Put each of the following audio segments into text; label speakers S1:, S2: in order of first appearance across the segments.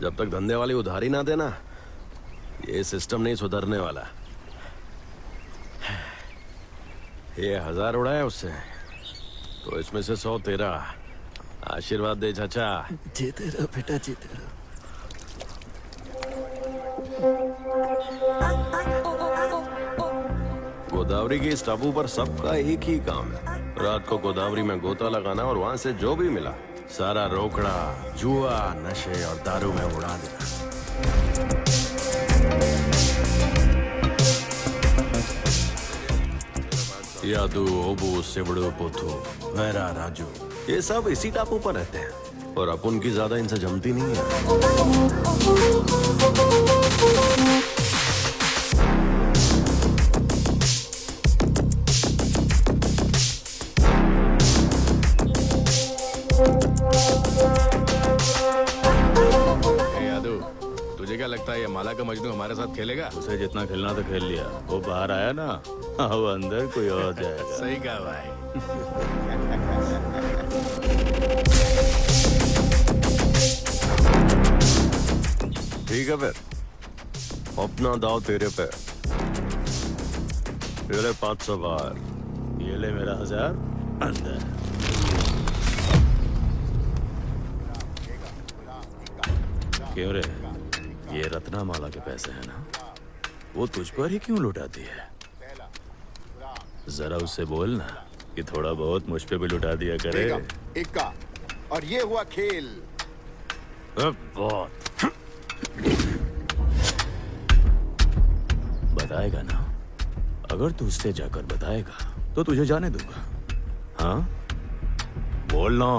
S1: जब तक धंधे वाली उधारी ना देना, ये सिस्टम नहीं सुधरने वाला। ये 1000 उड़ाया उससे, तो इसमें से 100 तेरा। आशीर्वाद दे चाचा।
S2: जीते रहो बेटा, जीते रहो।
S1: गोदावरी की इस टापू पर सबका एक ही काम है, रात को गोदावरी में गोता लगाना और वहां से जो भी मिला सारा रोकड़ा, जुआ, नशे और दारू में उड़ा देना। यादू, ओबू, सिवड़ू, पोथू, वैरा, राजू, ये सब इसी टापू पर रहते हैं और अपन की ज्यादा इनसे जमती नहीं है।
S3: यादू, तुझे क्या लगता है ये माला का मजनू हमारे साथ खेलेगा?
S2: उसे जितना खेलना था खेल लिया, वो बाहर आया ना, वो अंदर कोई और जाएगा।
S3: सही कहा भाई।
S1: ठीक है फिर, अपना दाव तेरे पे। तेरे 500 बार,
S2: ये ले मेरा 1000 अंदर। क्यों रे, ये रत्नामाला के पैसे हैं ना, वो तुझ पर ही क्यों लुटाती है? जरा उससे बोल ना कि थोड़ा बहुत मुझ पे भी लुटा दिया करे।
S4: इक्का, और ये हुआ खेल।
S2: बहुत बताएगा ना, अगर तू उससे जाकर बताएगा तो तुझे जाने दूंगा। हाँ बोलना।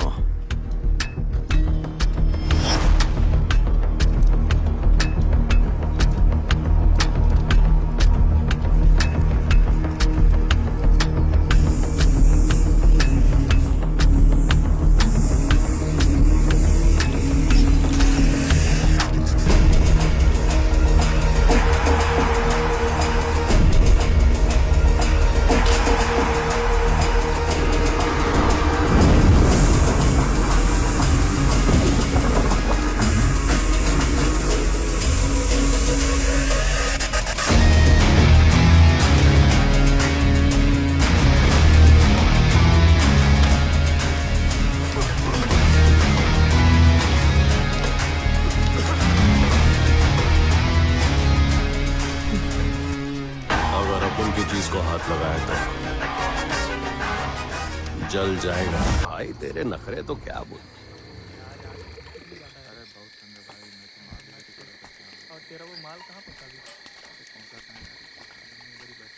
S1: जल जाएगा भाई। तेरे नखरे तो क्या बोल।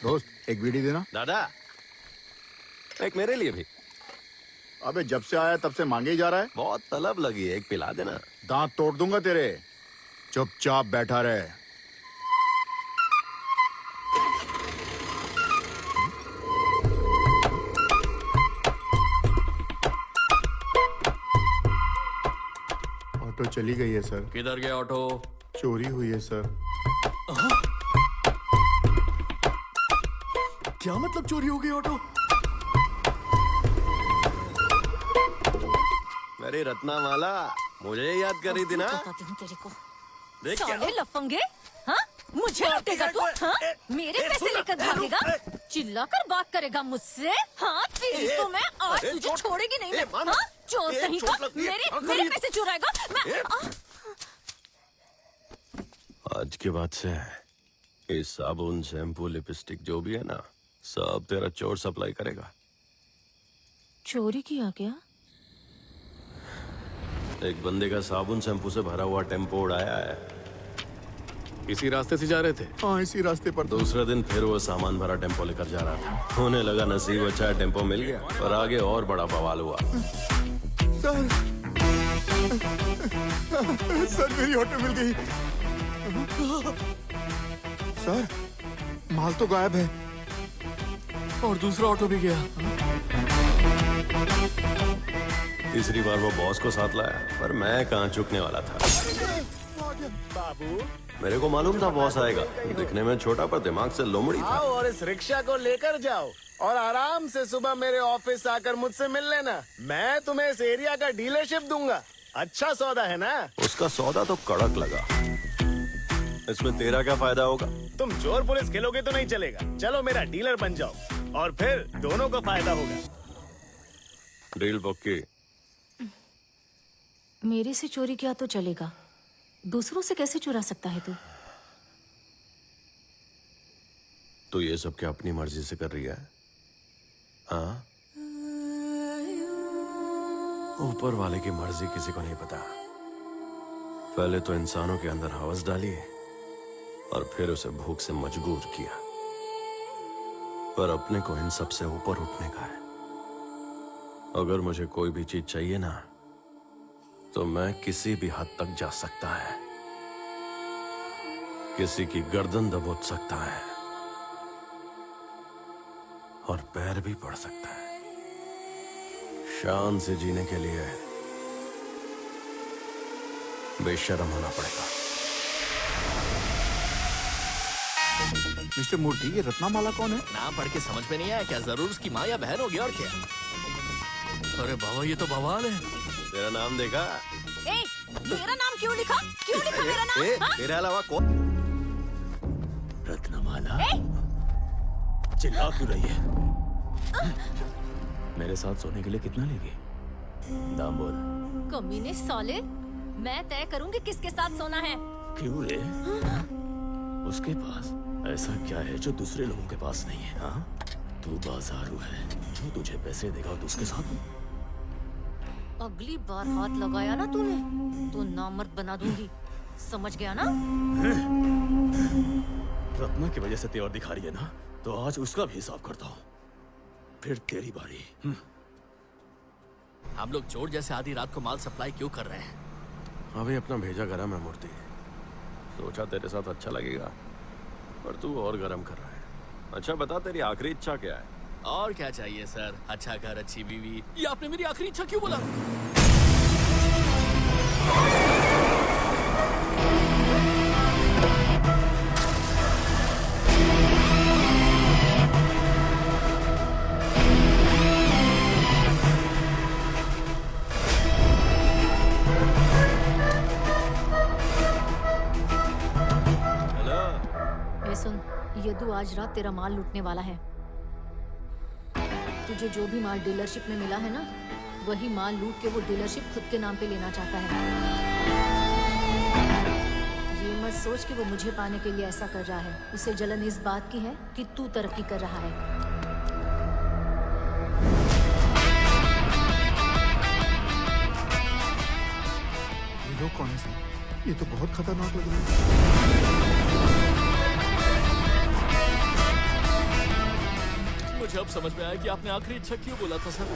S4: दोस्त, एक बीड़ी देना।
S1: दादा, एक मेरे लिए भी।
S4: अबे जब से आया तब से मांगे ही जा रहा है।
S1: बहुत तलब लगी है, एक पिला देना।
S4: दांत तोड़ दूंगा तेरे। चुपचाप बैठा रहे। ऑटो चली गई है सर।
S1: किधर गया ऑटो?
S4: चोरी हुई है सर।
S2: क्या मतलब चोरी हो गई ऑटो?
S1: मेरी रत्नामाला मुझे याद कर रही थी ना।
S5: बताती हूँ तेरे को।
S1: देख क्या
S5: साले लफंगे, हाँ? मुझे लुटेगा तू? हाँ? मेरे पैसे लेकर भागेगा? चिल्लाकर बात करेगा मुझसे? हाँ, तेरी तो मैं आज तुझे छोड़ेगी नहीं मैं। हाँ? चोर कहीं का मेरे पैसे चुराएगा? मैं
S1: आज के बाद से ये साबुन, शैम्पू, लिपस्टिक जो भी है ना, सब तेरा चोर सप्लाई करेगा।
S5: चोरी किया क्या?
S1: एक बंदे का साबुन शैम्पू से भरा हुआ टेम्पो उड़ाया है।
S3: इसी रास्ते से जा रहे थे?
S4: हाँ, इसी रास्ते पर।
S1: दूसरे दिन फिर वो सामान भरा टेम्पो लेकर जा रहा था। होने लगा नसीब अच्छा है, टेम्पो मिल गया। और आगे और बड़ा बवाल हुआ।
S4: सर, सर मेरी ऑटो मिल गई। सर, माल तो गायब है।
S2: और दूसरा ऑटो भी गया।
S1: तीसरी बार वो बॉस को साथ लाया, पर मैं कहाँ चुकने वाला था।
S6: बाबू,
S1: मेरे को मालूम था बॉस आएगा। दिखने में छोटा पर दिमाग से लोमड़ी था।
S6: आओ और इस रिक्शा को लेकर जाओ और आराम से सुबह मेरे ऑफिस आकर मुझसे मिल लेना। मैं तुम्हें इस एरिया का डीलरशिप दूंगा। अच्छा सौदा है ना?
S1: उसका सौदा तो कड़क लगा। इसमें तेरा क्या फायदा होगा?
S6: तुम चोर पुलिस खेलोगे तो नहीं चलेगा। चलो मेरा डीलर बन जाओ और फिर दोनों को फायदा होगा।
S1: डील पक्की।
S5: मेरे से चोरी किया तो चलेगा, दूसरों से कैसे चुरा सकता है तू?
S1: तो ये सब क्या अपनी मर्जी से कर रही है? हाँ? ऊपर वाले की मर्जी किसी को नहीं पता। पहले तो इंसानों के अंदर हवस डाली और फिर उसे भूख से मजबूर किया। पर अपने को इन सब से ऊपर उठने का है। अगर मुझे कोई भी चीज चाहिए ना, तो मैं किसी भी हद तक जा सकता है। किसी की गर्दन दबोच सकता है और पैर भी पड़ सकता है। शान से जीने के लिए बेशर्म होना पड़ेगा।
S7: मिस्टर मूर्ति, ये रत्नामाला कौन है?
S8: नाम पढ़ के समझ में नहीं आया क्या? जरूर उसकी माँ या बहन होगी और क्या। अरे बाबा, ये तो बवाल है।
S1: तेरा नाम देखा?
S5: ए, मेरा नाम क्यों लिखा? क्यों लिखा मेरा नाम? हाँ?
S1: तेरे अलावा कौन?
S2: रत्नमाला, चिल्ला क्यों रही है? मेरे साथ सोने के लिए कितना लेगी? दाम बोल।
S5: कमीने साले, मैं तय करूंगी किसके साथ सोना है।
S2: क्यों रे? उसके पास ऐसा क्या है जो दूसरे लोगों के पास नहीं है? हाँ, तू बाजारू है। जो तुझे पैसे देगा तो उसके साथ।
S5: अगली बार हाथ लगाया ना तूने, तो नामर्द बना दूंगी, समझ गया ना?
S2: रत्ना की वजह से तेवर दिखा रही है ना, तो आज उसका भी हिसाब करता हूँ। फिर तेरी बारी।
S8: हम लोग चोर जैसे आधी रात को माल सप्लाई क्यों कर रहे हैं?
S1: अभी अपना भेजा गरम है मूर्ति। सोचा तेरे साथ अच्छा लगेगा, पर तू और गरम कर रहा है। अच्छा बता, तेरी आखिरी इच्छा क्या है?
S8: और क्या चाहिए सर? अच्छा घर, अच्छी बीवी। ये आपने मेरी आखिरी इच्छा क्यों बोला?
S1: हेलो।
S5: ए सुन, यदु आज रात तेरा माल लूटने वाला है। तुझे जो भी माल डीलरशिप में मिला है ना, वही माल लूट के वो डीलरशिप खुद के नाम पे लेना चाहता है। ये मत सोच कि वो मुझे पाने के लिए ऐसा कर रहा है। उसे जलन इस बात की है कि तू तरक्की कर रहा है।
S7: ये लोग कौन है सर? ये तो बहुत खतरनाक लग रहा है।
S8: मुझे अब समझ में आया कि आपने आखिरी इच्छा क्यों बोला था सर।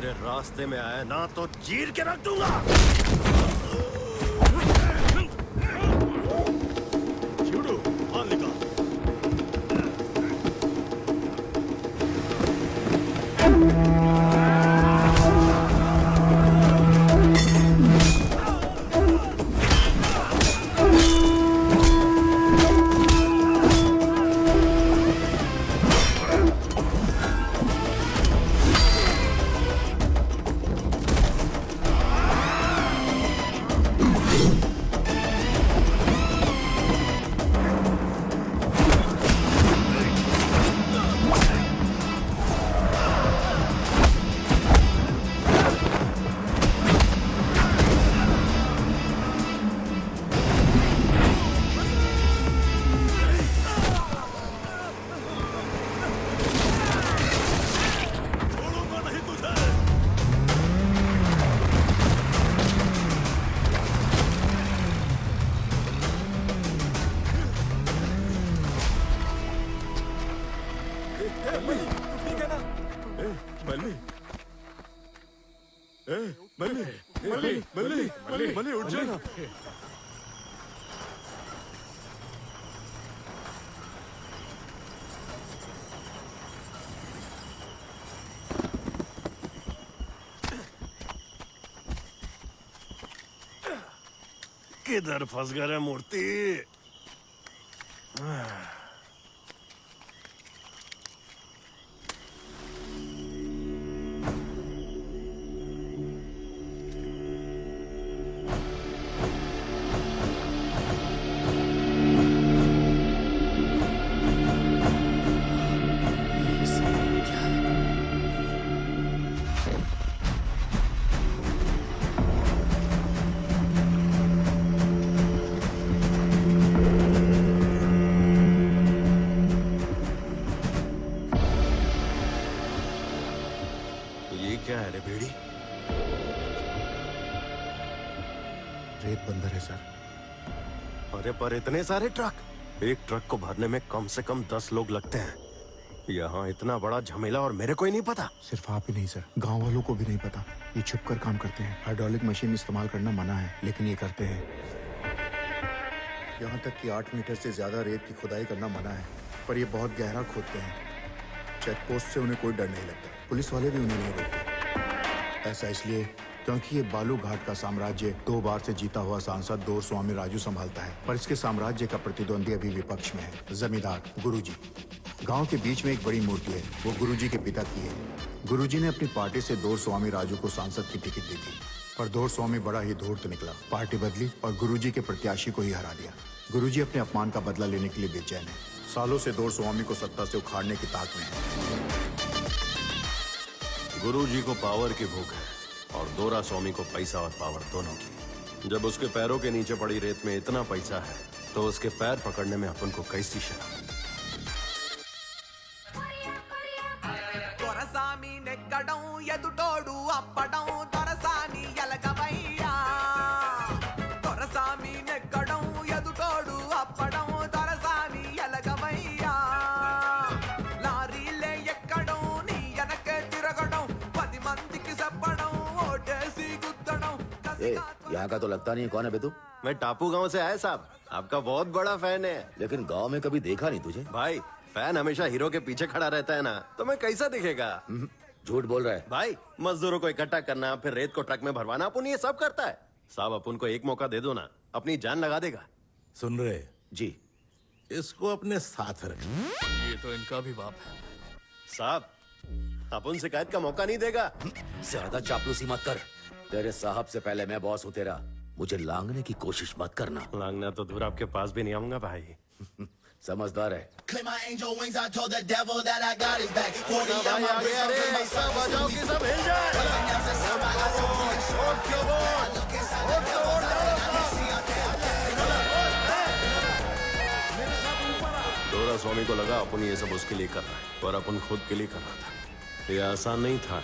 S1: मेरे रास्ते में आया ना तो चीर के रख दूंगा।
S2: शिवडू, माल निकाल।
S1: मल्ली उठ जाना। किधर फंस गए रे मूर्ति? क्या है रे बेड़ी?
S4: रेत बंदर है सर।
S1: अरे पर इतने सारे ट्रक, एक ट्रक को भरने में कम से कम 10 लोग लगते हैं। यहाँ इतना बड़ा झमेला और मेरे को ही नहीं पता।
S7: सिर्फ आप ही नहीं सर, गांव वालों को भी नहीं पता। ये छुपकर काम करते हैं। हाइड्रोलिक मशीन इस्तेमाल करना मना है, लेकिन ये करते हैं। यहाँ तक कि 8 मीटर से ज्यादा रेत की खुदाई करना मना है, पर ये बहुत गहरा खोदते हैं। चेक पोस्ट से उन्हें कोई डर नहीं लगता। पुलिस वाले भी उन्हें नहीं रोकते। ऐसा इसलिए क्योंकि ये बालू घाट का साम्राज्य 2 बार से जीता हुआ सांसद दोरस्वामी राजू संभालता है, पर इसके साम्राज्य का प्रतिद्वंदी अभी विपक्ष में है, जमींदार गुरुजी। गांव के बीच में एक बड़ी मूर्ति है, वो गुरुजी के पिता की है। गुरुजी ने अपनी पार्टी से दोरस्वामी राजू को सांसद की टिकट दी थी, पर दोरस्वामी बड़ा ही धूर्त निकला। पार्टी बदली और गुरुजी के प्रत्याशी को ही हरा दिया। गुरुजी अपने अपमान का बदला लेने के लिए बेचैन है। सालों से दोरस्वामी को सत्ता से उखाड़ने की ताक में है।
S1: गुरुजी को पावर की भूख है और दोरा स्वामी को पैसा और पावर दोनों की। जब उसके पैरों के नीचे पड़ी रेत में इतना पैसा है तो उसके पैर पकड़ने में अपन को कैसी शर्म।
S9: यहाँ का तो लगता नहीं। कौन है बे तू?
S1: मैं टापू गांव से आया साहब, आपका बहुत बड़ा फैन है।
S9: लेकिन गांव में कभी देखा नहीं तुझे।
S1: भाई फैन हमेशा हीरो के पीछे खड़ा रहता है ना, तो मैं कैसा दिखेगा?
S9: झूठ बोल रहा है।
S1: भाई मजदूरों को इकट्ठा करना, फिर रेत को ट्रक में भरवाना, अपन ये सब करता है। साहब अपन को एक मौका दे दो ना, अपनी जान लगा देगा।
S10: सुन रहे
S9: जी,
S10: इसको अपने साथ रख।
S8: ये तो इनका भी बाप है।
S1: साहब अपन शिकायत का मौका नहीं देगा।
S9: ज्यादा चापलूसी मत कर। तेरे साहब से पहले मैं बॉस हूँ तेरा। मुझे लांगने की कोशिश मत करना।
S1: लांगना तो दूर, आपके पास भी नहीं आऊंगा भाई।
S9: समझदार है।
S1: भाई आ गया रे, ऐसा बजाओ कि सब हिल जाए। दोरा स्वामी को लगा अपन ये सब उसके लिए कर रहा है, पर अपन खुद के लिए कर रहा था। ये आसान नहीं था।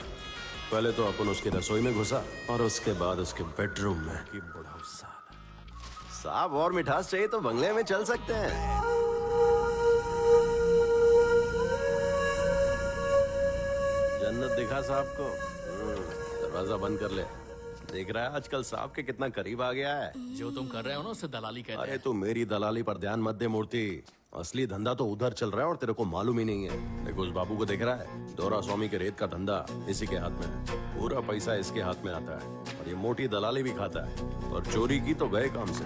S1: पहले तो अपन उसकी रसोई में घुसा और उसके बाद उसके बेडरूम में। कि बुढ़ा साहब और मिठास चाहिए तो बंगले में चल सकते हैं। जन्नत दिखा साहब को। दरवाजा बंद कर ले। देख रहा है आजकल साहब के कितना करीब आ गया है।
S8: जो तुम कर रहे हो ना उससे दलाली कहते
S1: अरे
S8: हैं।
S1: तू मेरी दलाली पर ध्यान मत दे मूर्ति, असली धंधा तो उधर चल रहा है और तेरे को मालूम ही नहीं है। देखो उस बाबू को देख रहा है, दोरा स्वामी के रेत का धंधा इसी के हाथ में है, पूरा पैसा इसके हाथ में आता है और ये मोटी दलाली भी खाता है, और चोरी की तो गए काम से।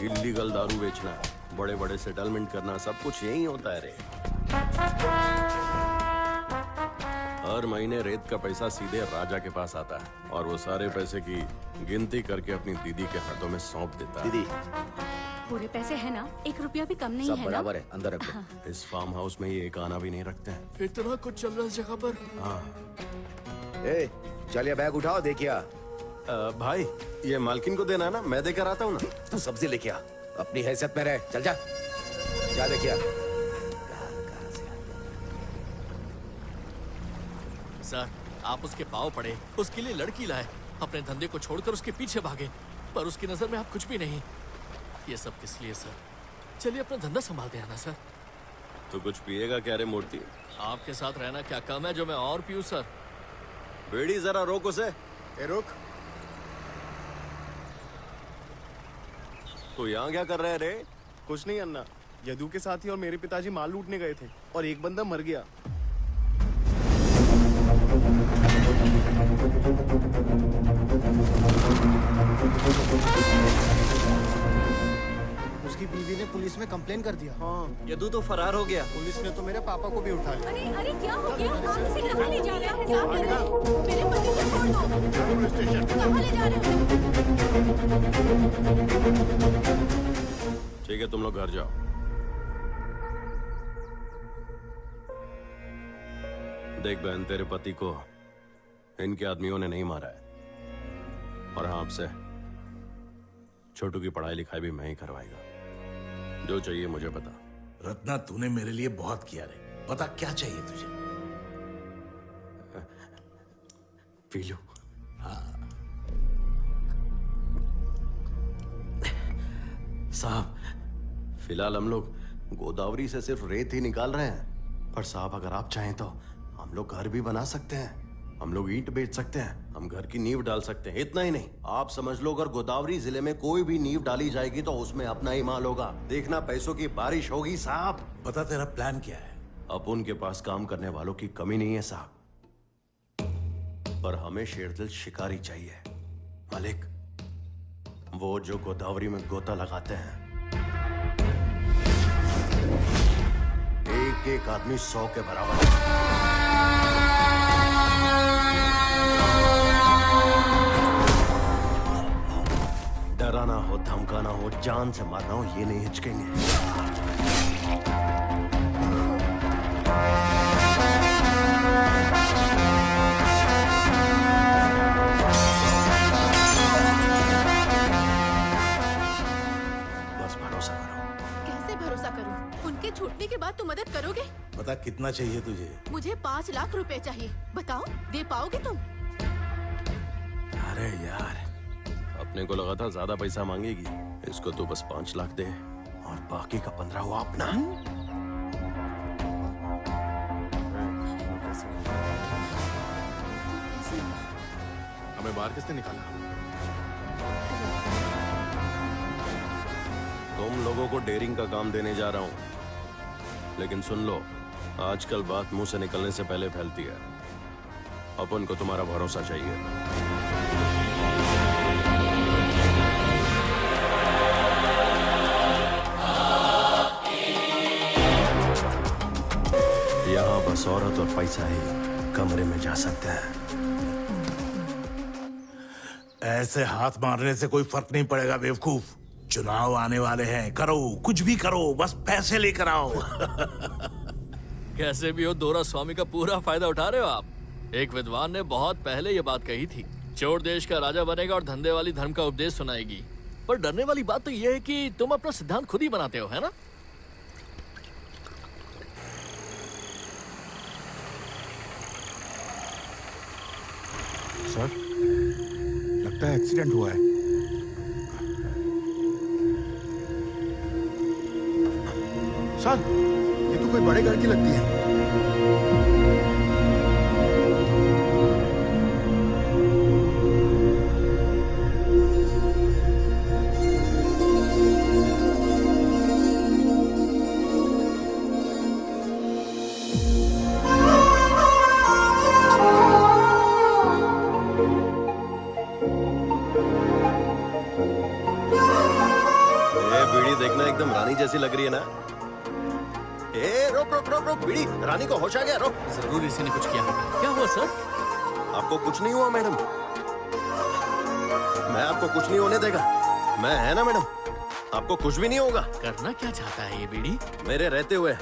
S1: इल्लीगल दारू बेचना, बड़े बड़े सेटलमेंट करना, सब कुछ यही होता है रे। हर महीने रेत का पैसा सीधे राजा के पास आता है और वो सारे पैसे की गिनती करके अपनी दीदी के हाथों में सौंप देता है।
S9: दीदी
S5: पूरे पैसे है ना, 1 रुपया भी कम नहीं
S9: सब
S5: है ना?
S9: बराबर है, अंदर रख दो।
S1: इस फार्म हाउस में ये एक आना भी नहीं रखते हैं।
S8: इतना कुछ चल रहा है इस जगह पर।
S9: ए, चलिए बैग उठाओ, देखिए।
S1: भाई ये मालकिन को देना है ना, मैं देकर आता हूँ ना।
S9: तू सब्जी लेके आ, अपनी हैसियत में रह। चल जा, जा देखिए।
S8: सर आप उसके पाँव पड़े, उसके लिए लड़की लाए, अपने धंधे को छोड़कर उसके पीछे भागे, पर उसकी नजर में आप कुछ भी नहीं। ये सब किस लिए सर? चलिए अपना धंधा संभालते हैं ना सर।
S1: तो कुछ पिएगा क्या रे मूर्ति?
S8: आपके साथ रहना क्या कम है जो मैं और पीऊँ सर?
S1: बेड़ी जरा रोक उसे।
S7: ए रुक।
S1: तो यहाँ क्या कर रहे हैं रे?
S6: कुछ नहीं अन्ना, यदु के साथी और मेरे पिताजी माल लूटने गए थे और एक बंदा मर गया।
S11: उसकी बीवी ने पुलिस में कंप्लेन कर दिया।
S6: हाँ,
S11: यदु तो फरार हो गया। पुलिस ने तो मेरे पापा को भी उठा लिया।
S5: अरे अरे क्या हो गया? आप इसे कहाँ ले जा रहे हैं? साहब कह रहे हैं, मेरे पति को छोड़ दो। कहाँ ले जा रहे हो?
S1: ठीक है तुम लोग घर जाओ। देख बहन, तेरे पति को इनके आदमियों ने नहीं मारा है, और हाँ आपसे छोटू की पढ़ाई लिखाई भी मैं ही करवाएगा। जो चाहिए मुझे बता।
S10: रत्ना, तूने मेरे लिए बहुत किया रे। बता क्या चाहिए तुझे?
S1: P low. साहब फिलहाल हम लोग गोदावरी से सिर्फ रेत ही निकाल रहे हैं, पर साहब अगर आप चाहें तो हम लोग घर भी बना सकते हैं, हम लोग ईंट बेच सकते हैं, हम घर की नींव डाल सकते हैं। इतना ही नहीं, आप समझ लो अगर गोदावरी जिले में कोई भी नींव डाली जाएगी तो उसमें अपना ही माल होगा। देखना पैसों की बारिश होगी साहब।
S10: बता तेरा प्लान क्या है?
S1: अब उनके पास काम करने वालों की कमी नहीं है साहब, पर हमें शेरदिल शिकारी चाहिए। मालिक, वो जो गोदावरी में गोता लगाते हैं, एक एक आदमी 100 के बराबर है। डराना हो, धमकाना हो, जान से मारना हो, ये नहीं हिचकेंगे। बस भरोसा करो।
S5: कैसे भरोसा करूं? उनके छूटने के बाद तुम मदद करोगे?
S10: बता कितना चाहिए तुझे?
S5: मुझे 5 लाख रुपए चाहिए। बताओ, दे पाओगे तुम?
S1: अरे यार, अपने को लगा था ज्यादा पैसा मांगेगी। इसको तो बस 5 लाख दे और बाकी का 15 हुआ अपना।
S3: हमें बाहर किसने निकाला?
S1: तुम लोगों को डेयरिंग का काम देने जा रहा हूं, लेकिन सुन लो, आजकल बात मुंह से निकलने से पहले फैलती है। अपन को तुम्हारा भरोसा चाहिए। यहाँ बस औरत और पैसा ही कमरे में जा सकते हैं।
S10: ऐसे हाथ मारने से कोई फर्क नहीं पड़ेगा बेवकूफ। चुनाव आने वाले हैं, करो कुछ भी करो, बस पैसे लेकर आओ।
S8: कैसे भी हो, दोरा स्वामी का पूरा फायदा उठा रहे हो आप। एक विद्वान ने बहुत पहले ये बात कही थी, चोर देश का राजा बनेगा और धंधे वाली धर्म का उपदेश सुनाएगी। पर डरने वाली बात तो ये है कि तुम अपना सिद्धांत खुद ही बनाते हो, है ना?
S7: सर, लगता है एक्सीडेंट हुआ है। सर, ये तो कोई बड़े घर की लगती है।
S1: ये बीड़ी देखना एकदम रानी जैसी लग रही है ना। ए रोक रोक रोक रोक, बीड़ी, रानी को होश आ गया, रोक।
S8: जरूर इसी ने कुछ किया होगा। क्या हुआ सर?
S1: आपको कुछ नहीं हुआ मैडम, मैं आपको कुछ नहीं होने देगा। मैं है ना मैडम, आपको कुछ भी नहीं होगा।
S8: करना क्या चाहता है ये बीड़ी?
S1: मेरे रहते हुए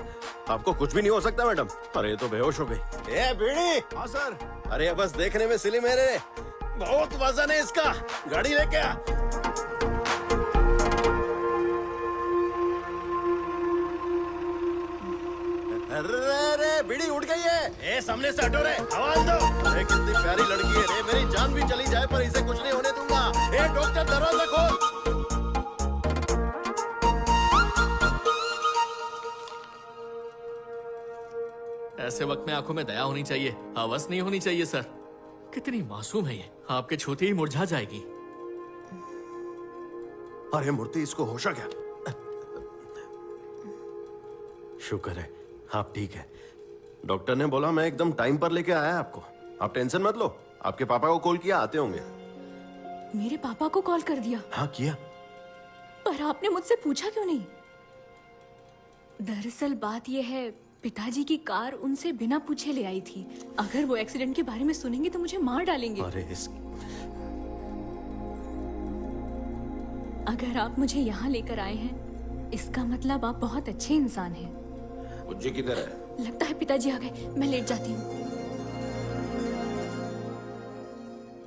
S1: आपको कुछ भी नहीं हो सकता मैडम। अरे ये तो बेहोश हो गई। ए बीड़ी।
S4: हाँ सर।
S1: अरे बस देखने में सिली मेरे, बहुत वजन है इसका, गाड़ी लेके आ। अरे बीड़ी उड़ गई है।
S6: ए सामने से हटो रे, आवाज दो।
S1: अरे कितनी प्यारी लड़की है रे, मेरी जान भी चली जाए पर इसे कुछ नहीं होने दूंगा। ए डॉक्टर दरवाजा खोल।
S8: ऐसे वक्त में आंखों में दया होनी चाहिए, हवस नहीं होनी चाहिए सर। कितनी मासूम है ये, आपके छूते ही मुरझा जाएगी।
S1: अरे मूर्ति, इसको होश आ गया। शुक्र है आप ठीक है। डॉक्टर ने बोला मैं एकदम टाइम पर लेके आया आपको, आप टेंशन मत लो। आपके पापा को कॉल किया, आते होंगे।
S5: मेरे पापा को कॉल कर दिया?
S1: हाँ किया।
S5: पर आपने मुझसे पूछा क्यों नहीं? दरअसल बात यह है, पिताजी की कार उनसे बिना पूछे ले आई थी। अगर वो एक्सीडेंट के बारे में सुनेंगे तो मुझे मार डालेंगे।
S1: अरे
S5: अगर आप मुझे यहाँ लेकर आए हैं, इसका मतलब आप बहुत अच्छे इंसान हैं।
S9: मुझे किधर है?
S5: लगता है पिताजी आ गए, मैं लेट जाती हूँ।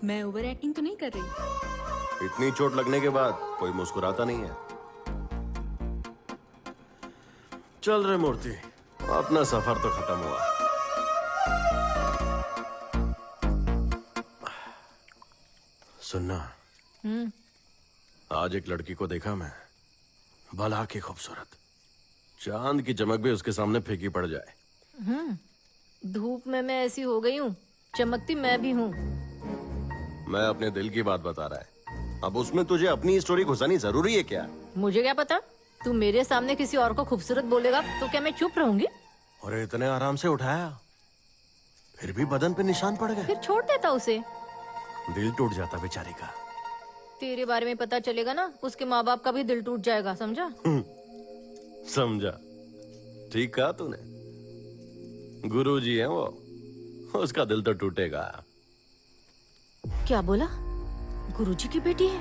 S5: मैं ओवर एक्टिंग तो नहीं कर रही?
S1: इतनी चोट लगने के बाद कोई मुस्कुराता नहीं है। चल रहे मूर्ति, अपना सफर तो खत्म हुआ। सुनना, आज एक लड़की को देखा मैं, भला की खूबसूरत, चांद की चमक भी उसके सामने फीकी पड़ जाए।
S5: धूप में मैं ऐसी हो गई हूँ, चमकती मैं भी हूँ।
S1: मैं अपने दिल की बात बता रहा है, अब उसमें तुझे अपनी स्टोरी घुसानी जरूरी है क्या?
S5: मुझे क्या पता, तू मेरे सामने किसी और को खूबसूरत बोलेगा तो क्या मैं चुप रहूंगी?
S1: और इतने आराम से उठाया, फिर भी बदन पे निशान पड़ गए।
S5: फिर छोड़ देता उसे।
S1: दिल टूट जाता बेचारी का।
S5: तेरे बारे में पता चलेगा ना, उसके माँ बाप का भी दिल टूट जाएगा, समझा?
S1: समझा, ठीक कहा तूने। गुरुजी है वो, उसका दिल तो टूटेगा।
S5: क्या बोला? गुरुजी की बेटी है?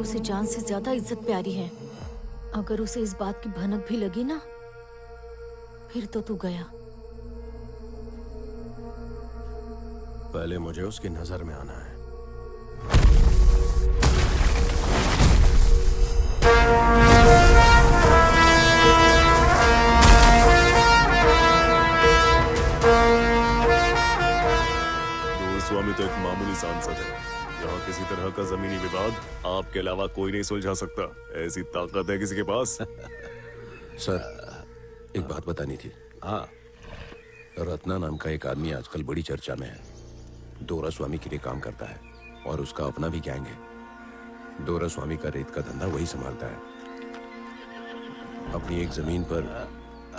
S5: उसे जान से ज्यादा इज्जत प्यारी है। अगर उसे इस बात की भनक भी लगी ना, फिर तो तू गया।
S1: पहले मुझे उसकी नजर में आना है।
S12: स्वामी तो एक मामूली सांसद है। यहाँ किसी तरह का जमीनी विवाद आपके अलावा कोई नहीं सुलझा सकता। ऐसी ताकत है किसी के पास।
S9: सर, एक बात बतानी थी।
S1: हाँ।
S9: रत्ना नाम का एक आदमी आजकल बड़ी चर्चा में है। दोरा स्वामी के लिए काम करता है और उसका अपना भी गैंग है। दोरा स्वामी का रेत का धंधा वही संभालता है। अपनी एक जमीन पर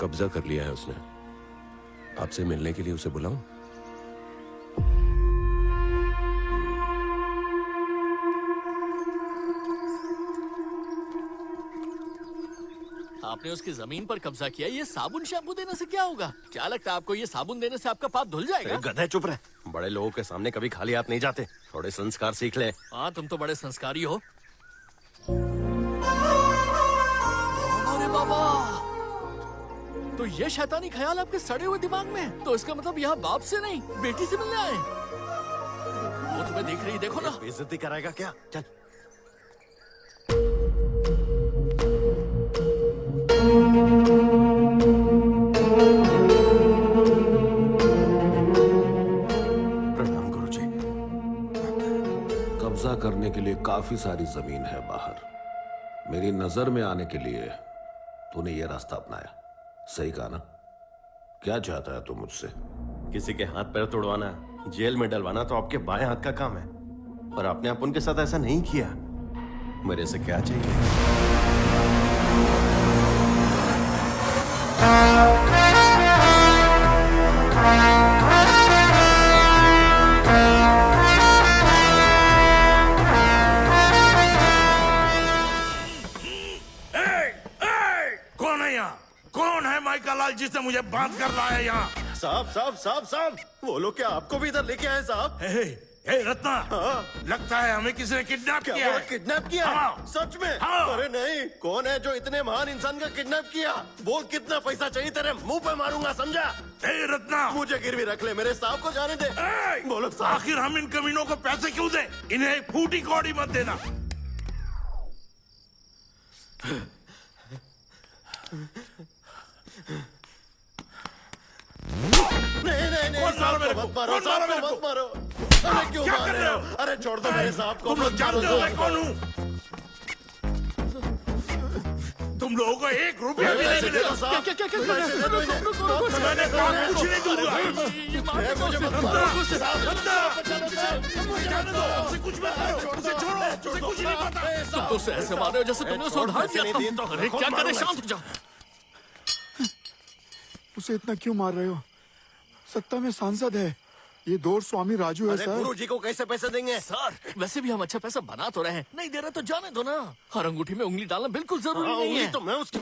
S9: कब्जा कर लिया है उसने। आपसे मिलने के लिए उसे बुलाऊं?
S8: आपने उसकी जमीन पर कब्जा किया, ये साबुन शैम्पू देने से क्या होगा? क्या लगता है आपको, ये साबुन देने से आपका पाप धुल जाएगा?
S1: गधे चुप रहे, बड़े लोगों के सामने कभी खाली हाथ नहीं जाते। थोड़े संस्कार सीख ले।
S8: हाँ, तुम तो बड़े संस्कारी हो। अरे बाबा, तो ये शैतानी ख्याल आपके सड़े हुए दिमाग में है? तो इसका मतलब यहाँ बाप से नहीं, बेटी से मिलने आए। वो तुम्हें देख रही, देखो ना।
S1: बेइज्जती कराएगा क्या? चल।
S9: कब्जा करने के लिए काफी सारी जमीन है बाहर। मेरी नजर में आने के लिए तूने ये रास्ता अपनाया। सही कहा ना? क्या चाहता है तू मुझसे?
S1: किसी के हाथ पैर तोड़वाना, जेल में डलवाना तो आपके बाएं हाथ का काम है, और आपने आप उनके साथ ऐसा नहीं किया। मेरे से क्या चाहिए?
S10: कौन है यहाँ? कौन है माइका लाल जिसने मुझे बात कर रहा है यहाँ?
S1: साहब साहब साहब साहब, वो लोग क्या आपको भी इधर लेके आए साहब?
S10: हे रत्ना, लगता है हमें किसी ने किडनैप किया है।
S1: किडनैप किया?
S10: हाँ।
S1: सच में?
S10: हाँ।
S1: अरे नहीं, कौन है जो इतने महान इंसान का किडनैप किया? बोल कितना पैसा चाहिए, तेरे मुंह पे मारूंगा, समझा?
S10: हे रत्ना,
S1: मुझे गिरवी रख ले, मेरे साहब को जाने दे। बोलो साहब।
S10: आखिर हम इन कमीनों को पैसे क्यों दे? इन्हें फूटी कौड़ी मत देना।
S1: नहीं नहीं नहीं, साहब को मत मारो, साहब को मत मारो। अरे क्यों मार रहे हो? अरे छोड़ दो मेरे साहब को।
S10: तुम लोग जानते हो मैं कौन हूँ? तुम लोगों को 1 रुपया भी नहीं मिलेगा। मैंने कहा कुछ नहीं दूंगा। जाने दो, उसे कुछ मत करो, उसे छोड़ो, उसे कुछ नहीं पता।
S8: तुम तो उसे ऐसे मार रहे हो जैसे तुमने उसे उधार दिया था। अरे क्या करे, शांत हो जाओ।
S7: उसे इतना क्यों मार रहे हो? सत्ता में सांसद है, ये दौर स्वामी राजू है सर।
S1: गुरुजी को कैसे पैसे देंगे?
S8: सर वैसे भी हम अच्छा पैसा बना तो रहे हैं, नहीं दे रहे तो जाने दो ना। हर अंगूठी में उंगली डालना बिल्कुल जरूरी नहीं है।
S1: तो मैं उसकी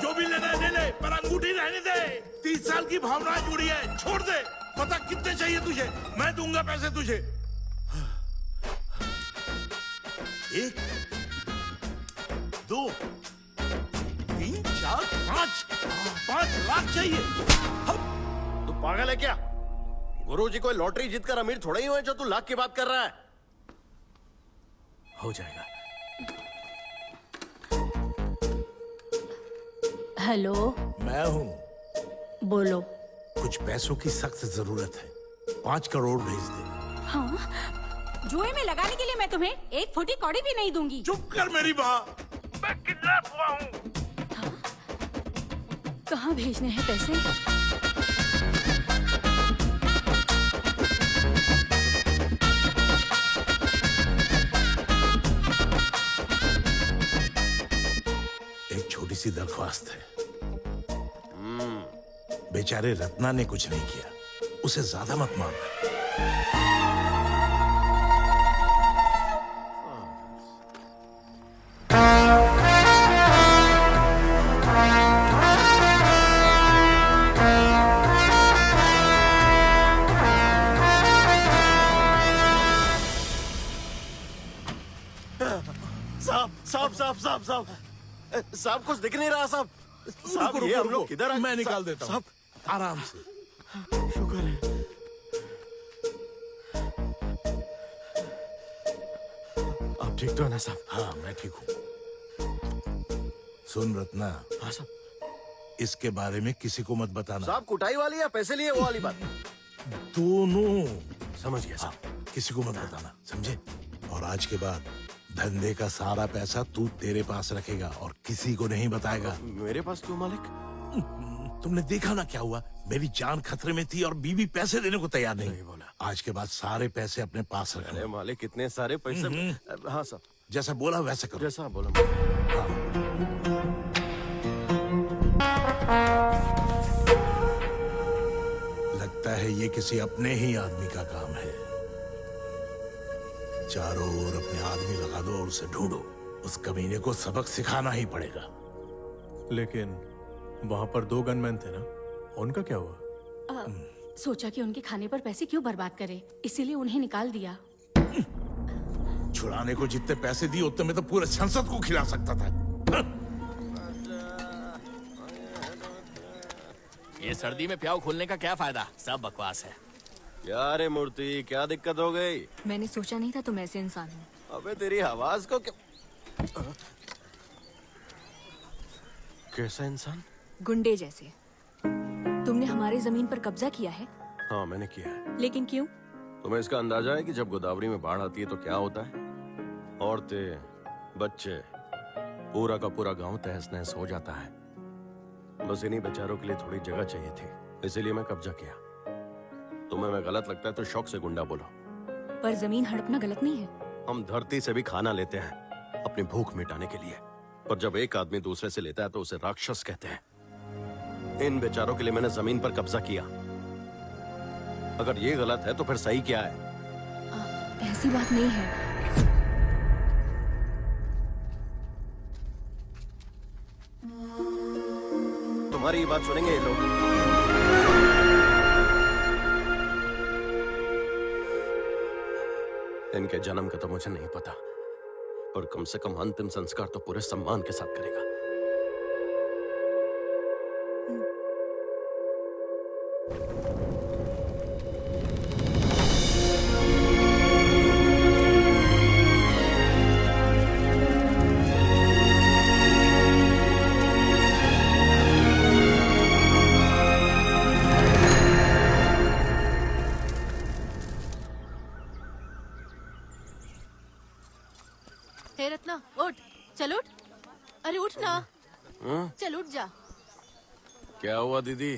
S10: जो भी लेना है ले ले, पर अंगूठी रहने दे। 30 साल की भावना जुड़ी है, छोड़ दे। पता कितने चाहिए तुझे? मैं दूंगा पैसे तुझे। 1 2 3 4 5 लाख चाहिए।
S1: तू पागल है क्या? गुरुजी कोई लॉटरी जीतकर अमीर थोड़ा ही हुए जो तू लाख की बात कर रहा है।
S2: हो जाएगा।
S5: हेलो,
S10: मैं हूँ।
S5: बोलो।
S10: कुछ पैसों की सख्त जरूरत है। 5 करोड़ भेज दे।
S5: हाँ, जुए में लगाने के लिए मैं तुम्हें 1 फुटी कौड़ी भी नहीं दूंगी।
S10: चुप कर मेरी माँ, मैं किडनैप हुआ हूँ।
S5: कहाँ भेजने हैं पैसे?
S10: एक छोटी सी दरख्वास्त है। बेचारे रत्ना ने कुछ नहीं किया, उसे ज्यादा मत मारना।
S1: साहब कुछ दिख नहीं रहा साहब। साहब ये हम लोग किधर?
S10: मैं निकाल देता हूँ, आराम से।
S1: शुक्र है। आप ठीक तो है ना साहब?
S10: हाँ मैं ठीक हूँ। सुन रत्ना,
S1: हाँ साहब,
S10: इसके बारे में किसी को मत बताना।
S1: साहब कुटाई वाली या पैसे लिए वो वाली बात?
S10: दोनों।
S1: समझ गया साहब।
S10: किसी को मत बताना, समझे? और आज के बाद धंधे का सारा पैसा तू तेरे पास रखेगा और किसी को नहीं बताएगा।
S1: मेरे पास क्यों मालिक?
S10: तुमने देखा ना क्या हुआ? मेरी जान खतरे में थी और बीवी पैसे देने को तैयार नहीं।
S1: बोला।
S10: आज के बाद सारे पैसे अपने पास रखना।
S1: अरे मालिक इतने सारे पैसे। हाँ साहब,
S10: जैसा बोला वैसा करो।
S1: जैसा बोला।
S10: लगता है ये किसी अपने ही आदमी का काम है। चारों ओर अपने आदमी लगा दो और उसे ढूंढो। उस कमीने को सबक सिखाना ही पड़ेगा।
S12: लेकिन वहां पर 2 गनमैन थे ना, उनका क्या हुआ?
S5: सोचा कि उनके खाने पर पैसे क्यों बर्बाद करे, इसीलिए उन्हें निकाल दिया।
S10: छुड़ाने को जितने पैसे दिए उतने में तो पूरे संसद को खिला सकता था।
S8: ये सर्दी में प्याऊ खोलने का क्या फायदा? सब बकवास है।
S1: क्या रे मूर्ति, क्या दिक्कत हो गई?
S5: मैंने सोचा नहीं था तुम ऐसे इंसान हो।
S1: अबे तेरी आवाज को क्या? कैसा इंसान?
S5: गुंडे जैसे। तुमने हमारी जमीन पर कब्जा किया है,
S1: हाँ मैंने किया है।
S5: लेकिन क्यों?
S1: तुम्हें इसका अंदाजा है कि जब गोदावरी में बाढ़ आती है तो क्या होता है? औरतें, बच्चे, पूरा का पूरा गांव तहस नहस हो जाता है। बस इन्हीं बेचारों के लिए थोड़ी जगह चाहिए थी, इसीलिए मैं कब्जा किया। तुम्हें मैं गलत लगता है तो शौक से गुंडा बोलो।
S5: पर जमीन हड़पना गलत नहीं है।
S1: हम धरती से भी खाना लेते हैं अपनी भूख मिटाने के लिए, पर जब एक आदमी दूसरे से लेता है तो उसे राक्षस कहते हैं। इन बेचारों के लिए मैंने जमीन पर कब्जा किया। अगर ये गलत है तो फिर सही क्या है?
S5: ऐसी बात नहीं है।
S1: तुम्हारी ये बात सुनेंगे ये लोग? इनके जन्म का तो मुझे नहीं पता, पर कम से कम अंतिम संस्कार तो पूरे सम्मान के साथ करेगा।
S5: हे रत्ना, उठ, चल उठ। अरे उठ ना, चल उठ जा।
S1: क्या हुआ दीदी?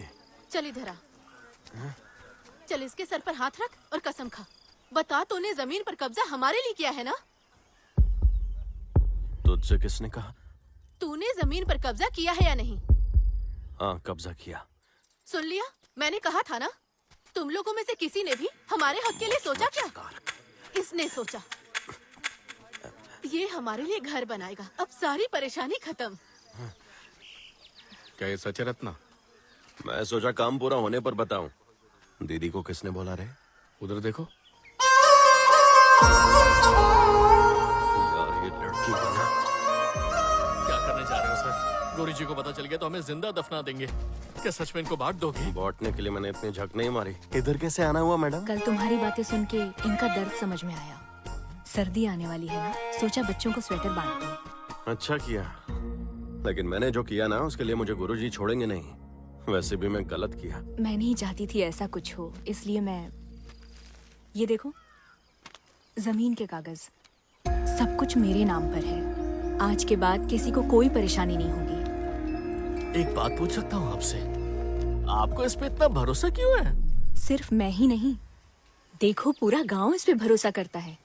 S5: चल इधर आ। चल इसके सर पर हाथ रख और कसम खा। बता, तूने जमीन पर कब्जा हमारे लिए किया है ना?
S1: तुझसे किसने कहा?
S5: तूने जमीन पर कब्जा किया है या नहीं?
S1: हाँ, कब्जा किया।
S5: सुन लिया, मैंने कहा था ना। तुम लोगों में से किसी ने भी हमारे हक के लिए सोचा क्या? इसने सोचा ये हमारे लिए घर बनाएगा। अब सारी परेशानी खत्म।
S3: क्या ये सच है रत्ना?
S1: मैं सोचा काम पूरा होने पर बताऊं। दीदी को किसने बोला रे?
S3: उधर देखो।
S1: यार ये लड़की है ना।
S8: क्या करने जा रहे हो सर? गौरी जी को पता चल गया तो हमें जिंदा दफना देंगे। क्या सच में इनको बांट दोगे?
S1: बांटने के लिए मैंने इतनी झक नहीं मारी। इधर कैसे आना हुआ मैडम?
S5: कल तुम्हारी बातें सुन के इनका दर्द समझ में आया। सर्दी आने वाली है ना, सोचा बच्चों को स्वेटर बांट दूं।
S1: अच्छा किया, लेकिन मैंने जो किया ना उसके लिए मुझे गुरुजी छोड़ेंगे नहीं। वैसे भी मैं गलत किया।
S5: मैं नहीं चाहती थी ऐसा कुछ हो, इसलिए मैं ये देखो, जमीन के कागज सब कुछ मेरे नाम पर है। आज के बाद किसी को कोई परेशानी नहीं होगी।
S8: एक बात पूछ सकता हूँ आपसे? आपको इस पे इतना भरोसा क्यों है?
S5: सिर्फ मैं ही नहीं, देखो पूरा गांव इस पे भरोसा करता है।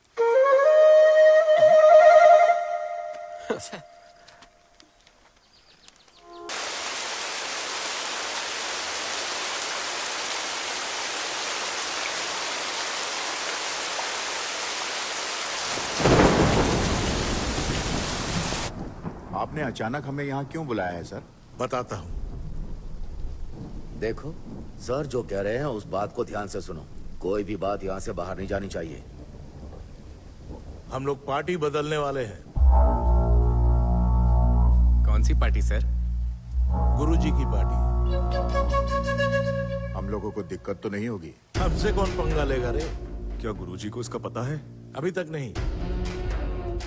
S7: आपने अचानक हमें यहाँ क्यों बुलाया है सर?
S10: बताता हूँ।
S13: देखो सर, जो कह रहे हैं उस बात को ध्यान से सुनो। कोई भी बात यहाँ से बाहर नहीं जानी चाहिए।
S10: हम लोग पार्टी बदलने वाले हैं।
S3: कौन सी पार्टी सर?
S10: गुरुजी की पार्टी।
S7: हम लोगों को दिक्कत तो नहीं होगी?
S10: हमसे कौन पंगा लेगा रे?
S12: क्या गुरुजी को इसका पता है?
S10: अभी तक नहीं,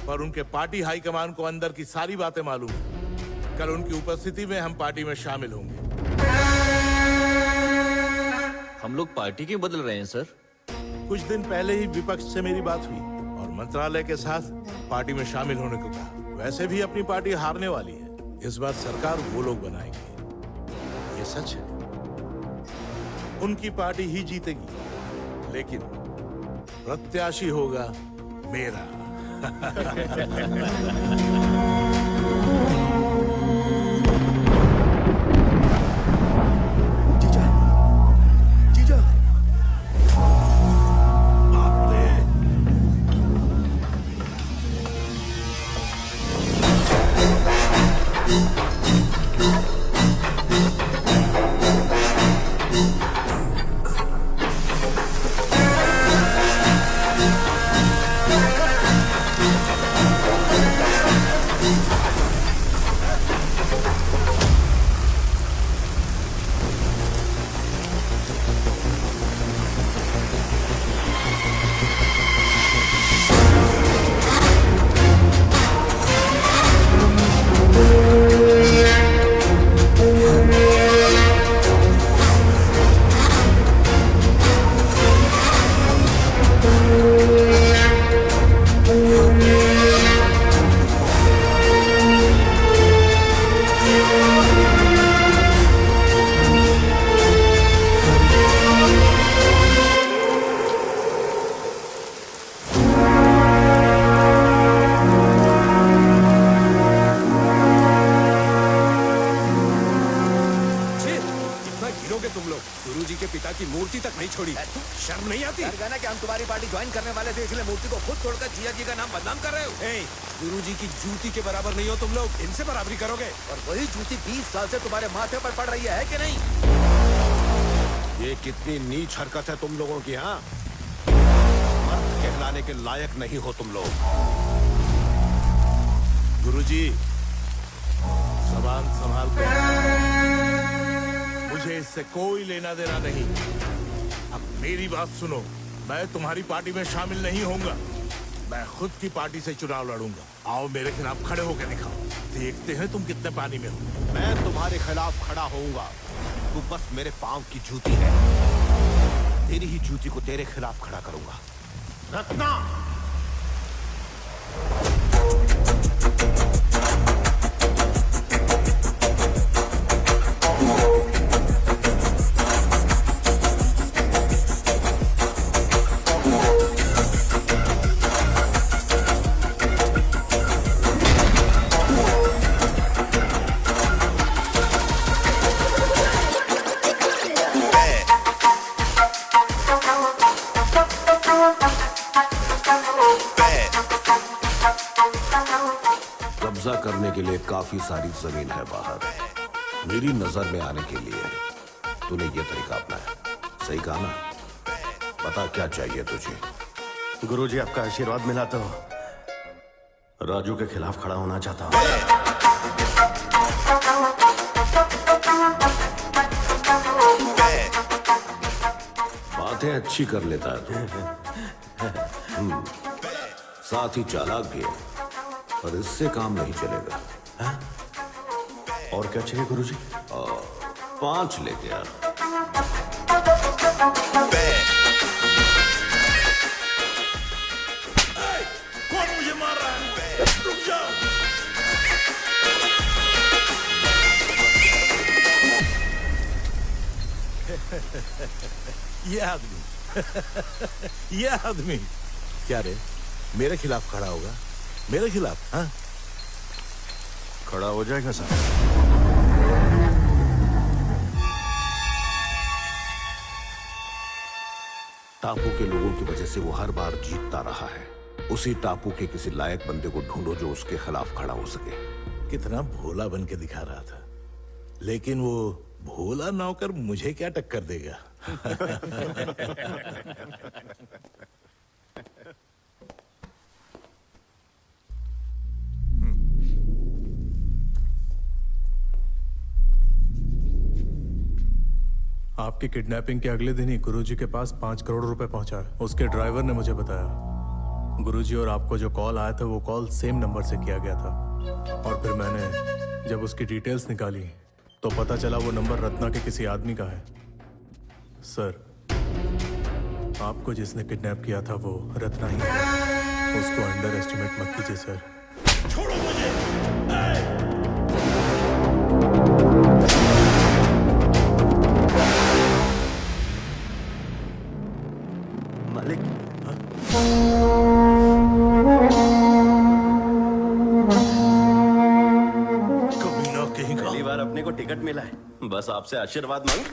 S10: पर उनके पार्टी हाईकमान को अंदर की सारी बातें मालूम है। कल उनकी उपस्थिति में हम पार्टी में शामिल होंगे।
S2: हम लोग पार्टी क्यों बदल रहे हैं सर?
S10: कुछ दिन पहले ही विपक्ष से मेरी बात हुई और मंत्रालय के साथ पार्टी में शामिल होने को कहा। वैसे भी अपनी पार्टी हारने वाली है। इस बार सरकार वो लोग बनाएंगे, ये सच है। उनकी पार्टी ही जीतेगी, लेकिन प्रत्याशी होगा मेरा।
S13: जीजा, जीजा।
S10: बाप रे।
S9: गिरोगे तुम लोग। गुरुजी के पिता की मूर्ति तक नहीं छोड़ी। शर्म नहीं आती?
S13: डर गया ना कि हम तुम्हारी पार्टी ज्वाइन करने वाले थे, इसलिए मूर्ति को खुद तोड़कर जिया जी का नाम बदनाम कर रहे हो।
S9: गुरुजी की जूती के बराबर नहीं हो तुम लोग, इनसे बराबरी करोगे?
S13: और वही जूती 20 साल से तुम्हारे माथे पर पड़ रही है कि नहीं?
S9: ये कितनी नीच हरकत है तुम लोगों की। हाँ, मर्द कहलाने के लायक नहीं हो तुम लोग।
S10: गुरुजी, जबान संभाल कर। मुझे इससे कोई लेना देना नहीं। अब मेरी बात सुनो, मैं तुम्हारी पार्टी में शामिल नहीं होऊंगा। मैं खुद की पार्टी से चुनाव लड़ूंगा। आओ मेरे खिलाफ खड़े होकर दिखाओ, देखते हैं तुम कितने पानी में हो।
S9: मैं तुम्हारे खिलाफ खड़ा होऊंगा। तू बस मेरे पांव की जूती है, तेरी ही जूती को तेरे खिलाफ खड़ा करूंगा।
S4: रत्ना,
S9: कब्जा करने के लिए काफी सारी जमीन है बाहर। मेरी नजर में आने के लिए तूने ये तरीका अपनाया। सही कहा ना? बता क्या चाहिए तुझे?
S1: गुरुजी, आपका आशीर्वाद मिला तो राजू के खिलाफ खड़ा होना चाहता हूँ।
S9: बातें अच्छी कर लेता है तू। साथ ही चालाक भी है, पर इससे काम नहीं चलेगा।
S1: और क्या चाहिए गुरुजी?
S9: 5 लेके आ।
S10: कौन मुझे मार रहा है? रुक जाओ। ये आदमी ये आदमी क्या रे, मेरे खिलाफ खड़ा होगा? मेरे खिलाफ? हाँ,
S1: खड़ा हो जाएगा साहब।
S9: टापू के लोगों की वजह से वो हर बार जीतता रहा है। उसी टापू के किसी लायक बंदे को ढूंढो जो उसके खिलाफ खड़ा हो सके।
S10: कितना भोला बन के दिखा रहा था, लेकिन वो भोला नौकर मुझे क्या टक्कर देगा?
S14: आपकी किडनैपिंग के अगले दिन ही गुरुजी के पास 5 करोड़ रुपए पहुंचा। उसके ड्राइवर ने मुझे बताया। गुरुजी और आपको जो कॉल आया था वो कॉल सेम नंबर से किया गया था। और फिर मैंने जब उसकी डिटेल्स निकाली तो पता चला वो नंबर रत्ना के किसी आदमी का है। सर, आपको जिसने किडनैप किया था वो रत्ना ही है। उसको अंडर एस्टिमेट मत कीजिए सर।
S10: छोड़ो मुझे।
S1: मालिक,
S10: कमीना कहीं का।
S1: पहली बार अपने को टिकट मिला है, बस आपसे आशीर्वाद मांग।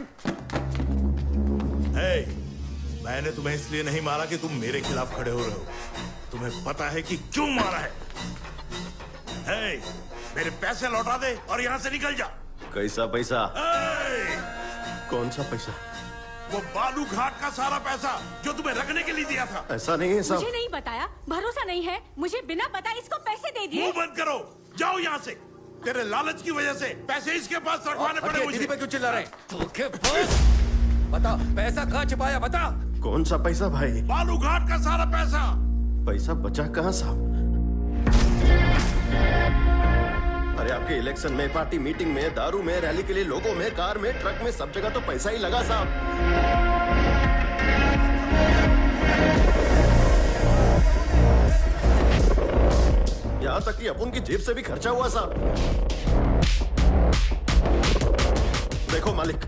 S10: मैंने तुम्हें इसलिए नहीं मारा कि तुम मेरे खिलाफ खड़े हो रहे हो। तुम्हें पता है कि क्यों मारा है? मेरे पैसे लौटा दे और यहाँ से निकल जा।
S1: कैसा पैसा? कौन सा पैसा?
S10: वो बालू घाट का सारा पैसा जो तुम्हें रखने के लिए दिया था।
S1: ऐसा नहीं है साहब।
S5: मुझे नहीं बताया, भरोसा नहीं है। मुझे बिना बताए इसको पैसे दे दिए।
S10: मुंह बंद करो, जाओ यहाँ से। तेरे लालच की वजह से पैसे इसके पास रखवाने पड़े मुझे।
S13: पे क्यों चिल्ला रहे? बता, पैसा कहाँ छिपाया? बता।
S1: कौन सा पैसा भाई?
S10: बालू घाट का सारा पैसा।
S1: पैसा बचा कहाँ साहब? अरे आपके इलेक्शन में, पार्टी मीटिंग में, दारू में, रैली के लिए लोगों में, कार में, ट्रक में, सब जगह तो पैसा ही लगा साहब। यहाँ तक कि अपन की जेब से भी खर्चा हुआ साहब। देखो मालिक,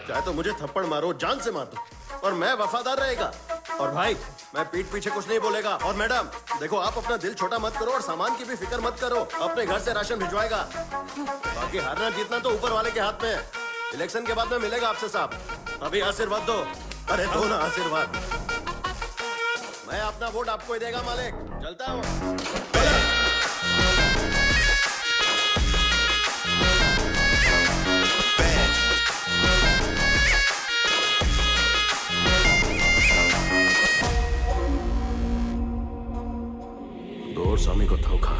S1: चाहे तो मुझे थप्पड़ मारो, जान से मार दो, और मैं वफादार रहेगा। और भाई, मैं पीठ पीछे कुछ नहीं बोलेगा। और मैडम, देखो आप अपना दिल छोटा मत करो और सामान की भी फिक्र मत करो। अपने घर से राशन भिजवाएगा। बाकी हारना जीतना तो ऊपर वाले के हाथ में है। इलेक्शन के बाद में मिलेगा आपसे साहब। अभी आशीर्वाद दो। अरे दो ना आशीर्वाद। मैं अपना वोट आपको ही देगा मालिक। चलता हूँ। दौर स्वामी को धोखा,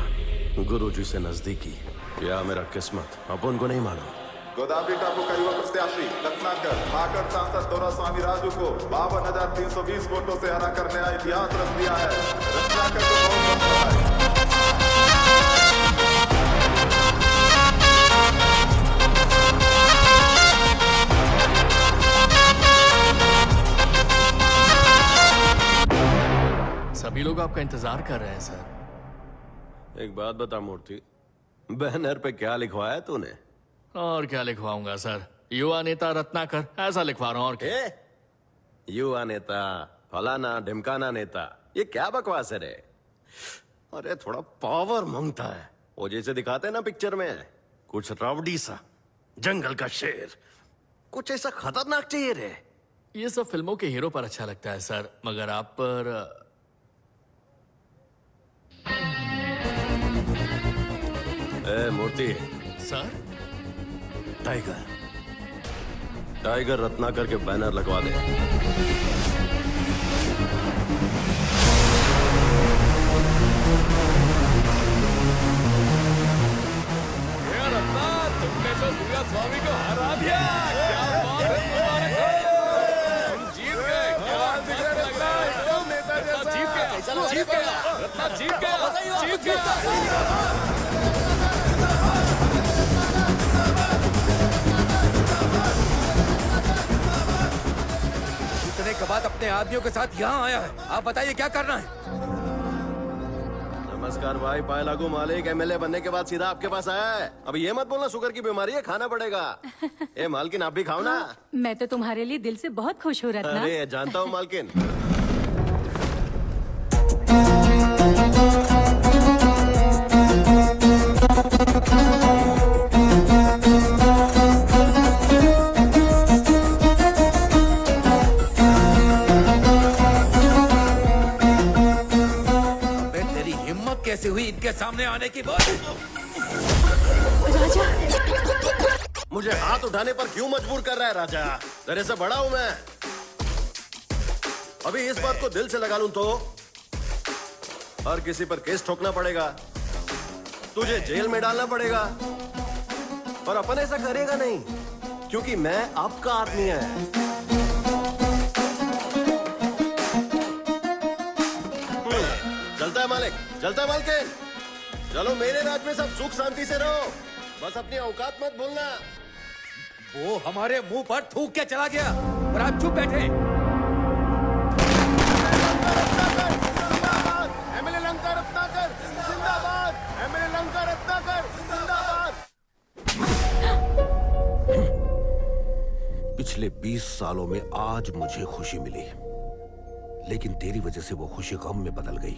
S1: गुरुजी से नजदीकी, या मेरा किस्मत अपन को नहीं मालूम।
S15: गोदावरी टापू का युवा प्रत्याशी रत्नाकर भाकर सांसद दोरा स्वामी राजू को 52,320 वोटों से हरा कर नया इतिहास रच दिया है। रत्नाकर को बहुत बधाई।
S8: सभी लोग आपका इंतजार कर रहे हैं सर।
S1: एक बात बता मूर्ति, बैनर पे क्या लिखवाया तूने?
S8: और क्या लिखवाऊंगा सर, युवा नेता रत्नाकर ऐसा लिखवा रहा हूँ। और क्या?
S1: युवा नेता, फलाना ढिमकाना नेता, ये क्या बकवास है रे? अरे थोड़ा पावर मांगता है, वो जैसे दिखाते हैं ना पिक्चर में, कुछ रावडी सा, जंगल का शेर, कुछ ऐसा खतरनाक चाहिए रे।
S8: ये सब फिल्मों के हीरो पर अच्छा लगता है सर, मगर आप पर
S1: ए मूर्ति
S8: सर।
S1: टाइगर, टाइगर रत्नाकर के बैनर लगवा दे।
S2: रत्ना, तुमने तो दुर्गा स्वामी को हरा दिया। क्या बात है, मुबारक हो। तुम जीत गए। क्या बात लग रहा है, रत्ना जीत गया, जीत गया, रत्ना जीत गया, जीत गया।
S13: के बाद अपने आदमियों के साथ यहाँ आया है, आप बताइए क्या करना है?
S1: नमस्कार भाई, पाए लागू मालिक एमएलए बनने के बाद सीधा आपके पास आया है। अब ये मत बोलना शुगर की बीमारी है, खाना पड़ेगा। ए मालकिन आप भी खाओ ना।
S5: मैं तो तुम्हारे लिए दिल से बहुत खुश हूँ रत्ना।
S1: अरे जानता हूँ मालकिन।
S13: कैसे हुई इनके सामने आने की बात?
S5: राजा,
S1: मुझे हाथ उठाने पर क्यों मजबूर कर रहा है राजा? तेरे से बड़ा हूं मैं। अभी इस बात को दिल से लगा लूं तो हर किसी पर केस ठोकना पड़ेगा, तुझे जेल में डालना पड़ेगा, पर अपन ऐसा करेगा नहीं, क्योंकि मैं आपका आदमी है। चलता है मालिक, चलता है मालकिन। चलो मेरे राज में सब सुख शांति से रहो, बस अपनी औकात मत भूलना।
S13: वो हमारे मुंह पर थूक के चला गया और आप चुप बैठे।
S15: एमएलए लंका रत्नाकर जिंदाबाद, एमएलए लंका रत्नाकर जिंदाबाद।
S9: पिछले 20 सालों में आज मुझे खुशी मिली, लेकिन तेरी वजह से वो खुशी गम में बदल गई।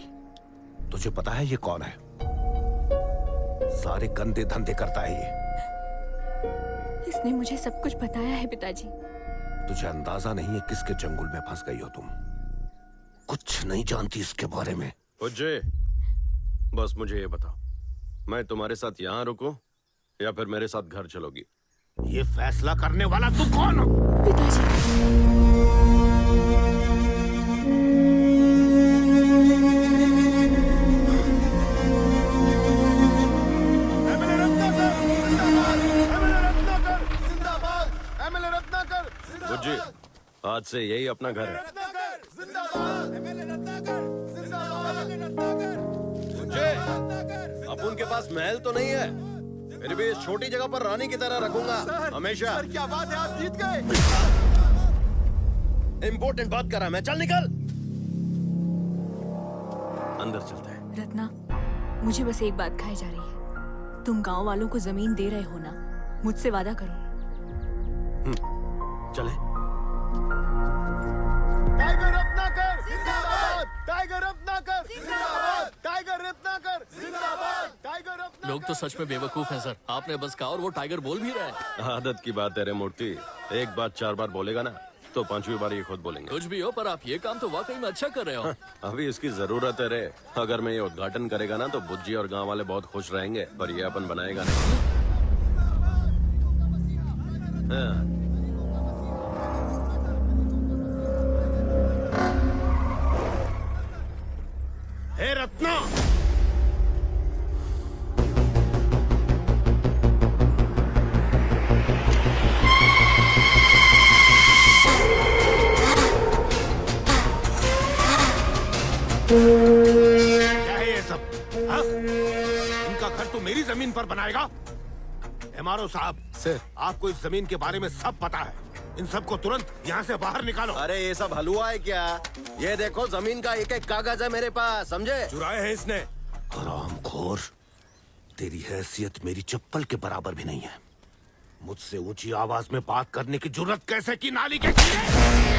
S9: तुझे पता है ये कौन है? सारे गंदे धंधे करता है ये।
S5: इसने मुझे सब कुछ बताया है पिताजी।
S9: तुझे अंदाजा नहीं है किसके चंगुल में फंस गई हो तुम। कुछ नहीं जानती इसके बारे में।
S1: उज्जे, बस मुझे ये बताओ, मैं तुम्हारे साथ यहाँ रुकूं या फिर मेरे साथ घर चलोगी?
S9: ये फैसला करने वाला तू कौन हो?
S5: पिताजी,
S1: बुज्जी, आज से यही अपना घर है। बुज्जे, अब उनके पास महल तो नहीं है, फिर भी इस छोटी जगह पर रानी की तरह रखूंगा हमेशा।
S15: क्या बात है, आप जीत गए।
S1: इम्पोर्टेंट बात कर रहा मैं, चल निकल। अंदर चलते हैं।
S5: रत्ना, मुझे बस एक बात खाई जा रही है। तुम गांव वालों को जमीन दे रहे हो ना? मुझसे वादा करो।
S1: चले।
S15: टाइगर रत्नाकर जिंदाबाद, टाइगर रत्नाकर जिंदाबाद, टाइगर रत्नाकर जिंदाबाद, टाइगर रत्नाकर।
S8: लोग तो सच में बेवकूफ हैं सर। आपने बस कहा और वो टाइगर बोल भी रहा है।
S1: आदत की बात है रे मूर्ति, एक बात 4 बार बोलेगा ना तो 5वीं बार ये खुद बोलेंगे।
S8: कुछ भी हो, पर आप ये काम तो वाकई में अच्छा कर रहे हो।
S1: अभी इसकी जरूरत है रे। अगर मैं ये उद्घाटन करेगा ना तो बुज्जी और गांव वाले बहुत खुश रहेंगे, पर ये अपन बनाएगा नहीं। हाँ।
S4: हे रत्ना, क्या है ये सब? हाँ? इनका घर तो मेरी जमीन पर बनाएगा? एमआरओ साहब,
S9: सर,
S4: आपको इस जमीन के बारे में सब पता है। इन सबको तुरंत यहाँ से बाहर निकालो।
S1: अरे ये सब हलवा है क्या? ये देखो जमीन का एक एक कागज है मेरे पास, समझे?
S4: चुराए हैं इसने। हरामखोर, तेरी हैसियत मेरी चप्पल के बराबर भी नहीं है। मुझसे ऊंची आवाज में बात करने की जुर्रत कैसे की, नाली के कीड़े?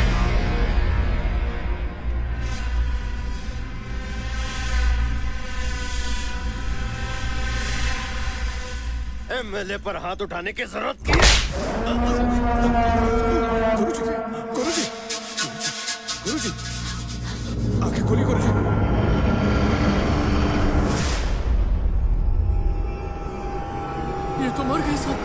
S1: एमएलए पर हाथ उठाने की जरूरत की है?
S4: गुरुजी, आंखें खोलिए गुरुजी।
S8: ये तो मर गई सर।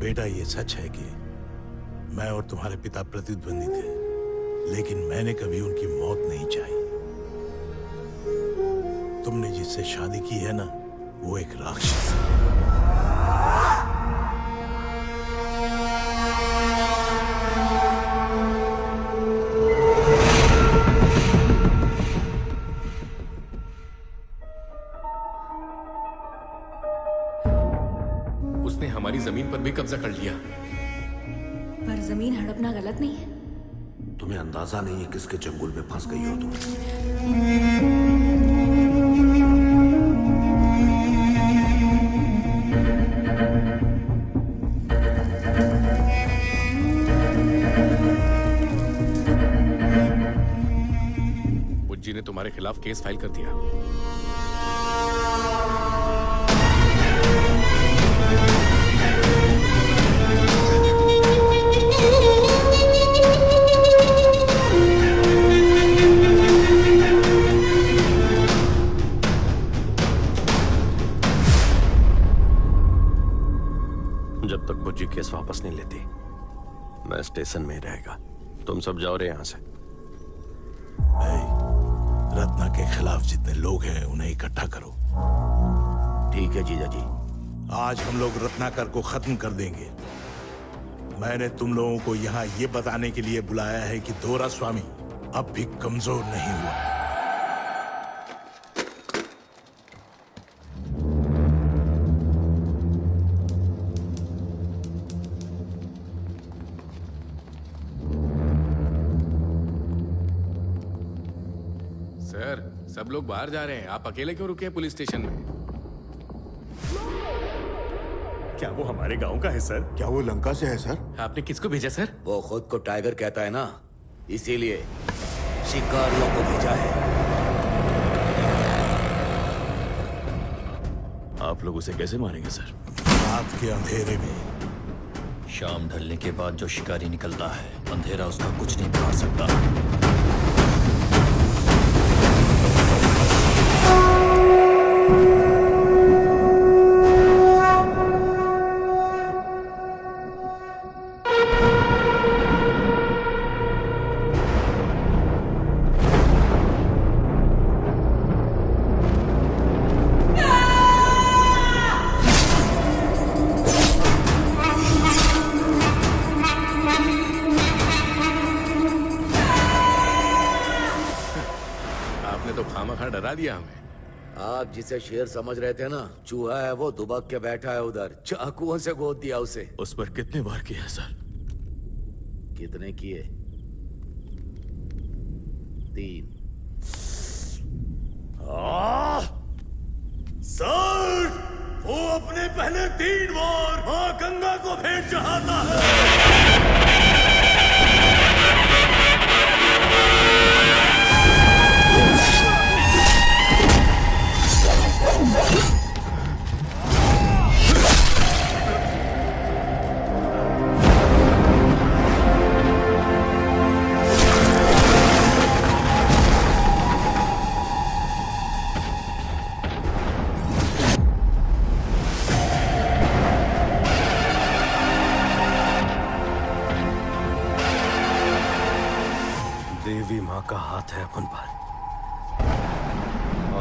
S10: बेटा, ये सच है कि मैं और तुम्हारे पिता प्रतिद्वंदी थे, लेकिन मैंने कभी उनकी मौत नहीं चाही। तुमने जिससे शादी की है ना, वो एक राक्षस है।
S3: उसने हमारी जमीन पर भी कब्जा कर लिया।
S5: पर जमीन हड़पना गलत नहीं है।
S4: तुम्हें अंदाजा नहीं है किसके चंगुल में फंस गई हो तुम।
S3: बुज्जी ने तुम्हारे खिलाफ केस फाइल कर दिया।
S1: जब तक बुज्जी केस वापस नहीं लेती मैं स्टेशन में ही रहेगा। तुम सब जाओ रे यहाँ से।
S10: रत्ना के खिलाफ जितने लोग हैं उन्हें इकट्ठा करो।
S4: ठीक है जीजा जी।
S10: आज हम लोग रत्नाकर को खत्म कर देंगे। मैंने तुम लोगों को यहाँ ये बताने के लिए बुलाया है कि दोरा स्वामी अब भी कमजोर नहीं हुआ है।
S3: सर, सब लोग बाहर जा रहे हैं, आप अकेले क्यों रुके हैं पुलिस स्टेशन में?
S6: क्या वो हमारे गांव का है सर?
S7: क्या वो लंका से है सर?
S3: आपने किसको भेजा सर?
S13: वो खुद को टाइगर कहता है ना, इसीलिए शिकारियों को भेजा है।
S1: आप लोग उसे कैसे मारेंगे सर?
S10: रात के अंधेरे में।
S8: शाम ढलने के बाद जो शिकारी निकलता है, अंधेरा उसका कुछ नहीं बिगाड़ सकता।
S3: आपने तो खामखा डरा दिया हमें।
S13: आप जिसे शेर समझ रहे थे ना, चूहा है वो, दुबक के बैठा है उधर। चाकुओं से गोद दिया उसे।
S14: उस पर कितने वार किया सर?
S13: कितने किए? 3।
S4: सर, वो अपने पहले 3 बार मां गंगा को भेंट चढ़ाता है।
S1: देवी माँ का हाथ है अपन पर।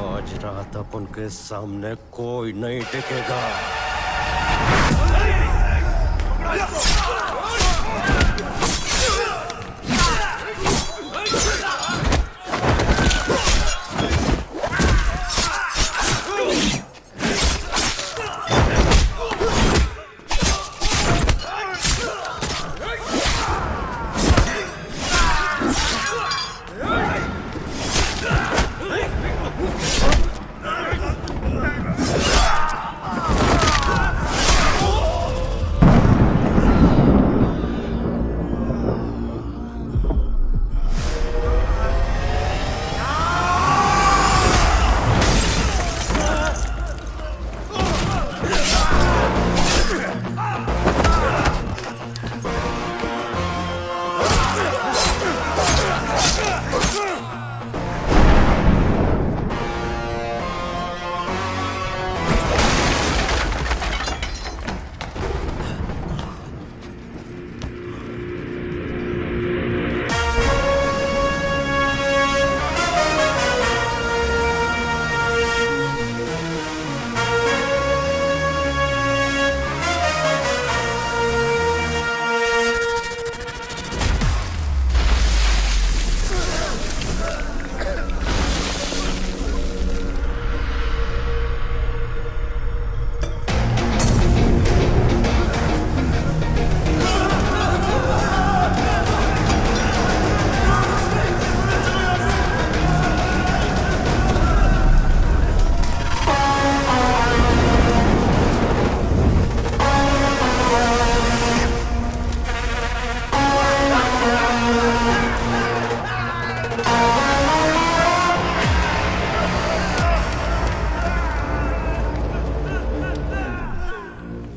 S1: आज रात अपन के सामने कोई नहीं टिकेगा।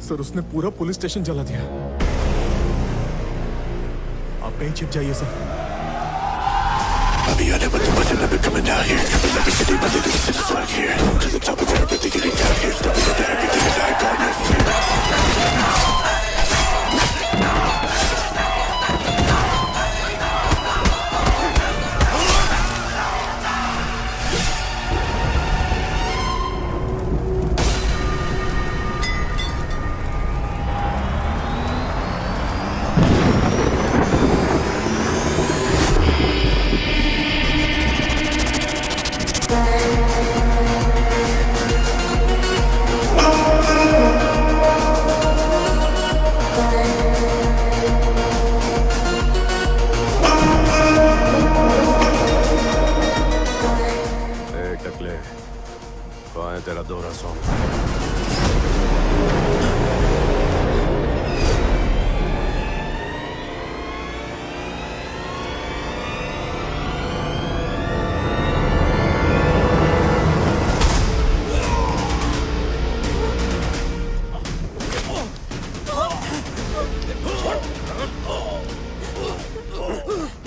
S14: सर, उसने पूरा पुलिस स्टेशन जला दिया। आप कहीं छिप जाइए sir.
S4: I'll be unable to watch it coming down here. Every city, but they do the citizens right here. To the top of everything getting down here. Stepping into everything and I got no fear.
S1: कहाँ है तेरा दोहरा song?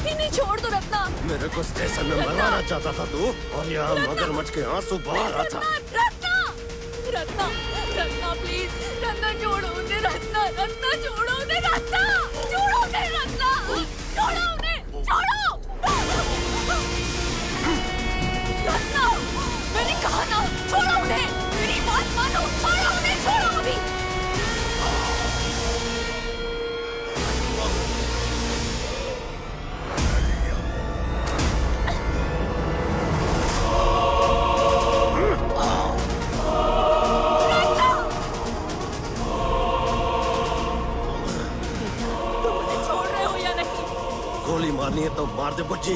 S5: इन्हें छोड़ दो रत्ना।
S1: मेरे को station में मरवाना चाहता था तू, और यहाँ मगरमच्छ के आंसू बहा रहा था।
S5: रत्ना, रत्ना, रत्ना प्लीज, रत्ना छोड़ो उन्हें, रत्ना, रत्ना छोड़ो उन्हें, रत्ना, छोड़ो उन्हें, रत्ना, छोड़ो उन्हें, छोड़ो। रत्ना, मैंने कहा ना, छोड़ो उन्हें, मेरी बात मानो, छोड़ो उन्हें, छोड़ो अभी।
S4: मार दे बुच्ची,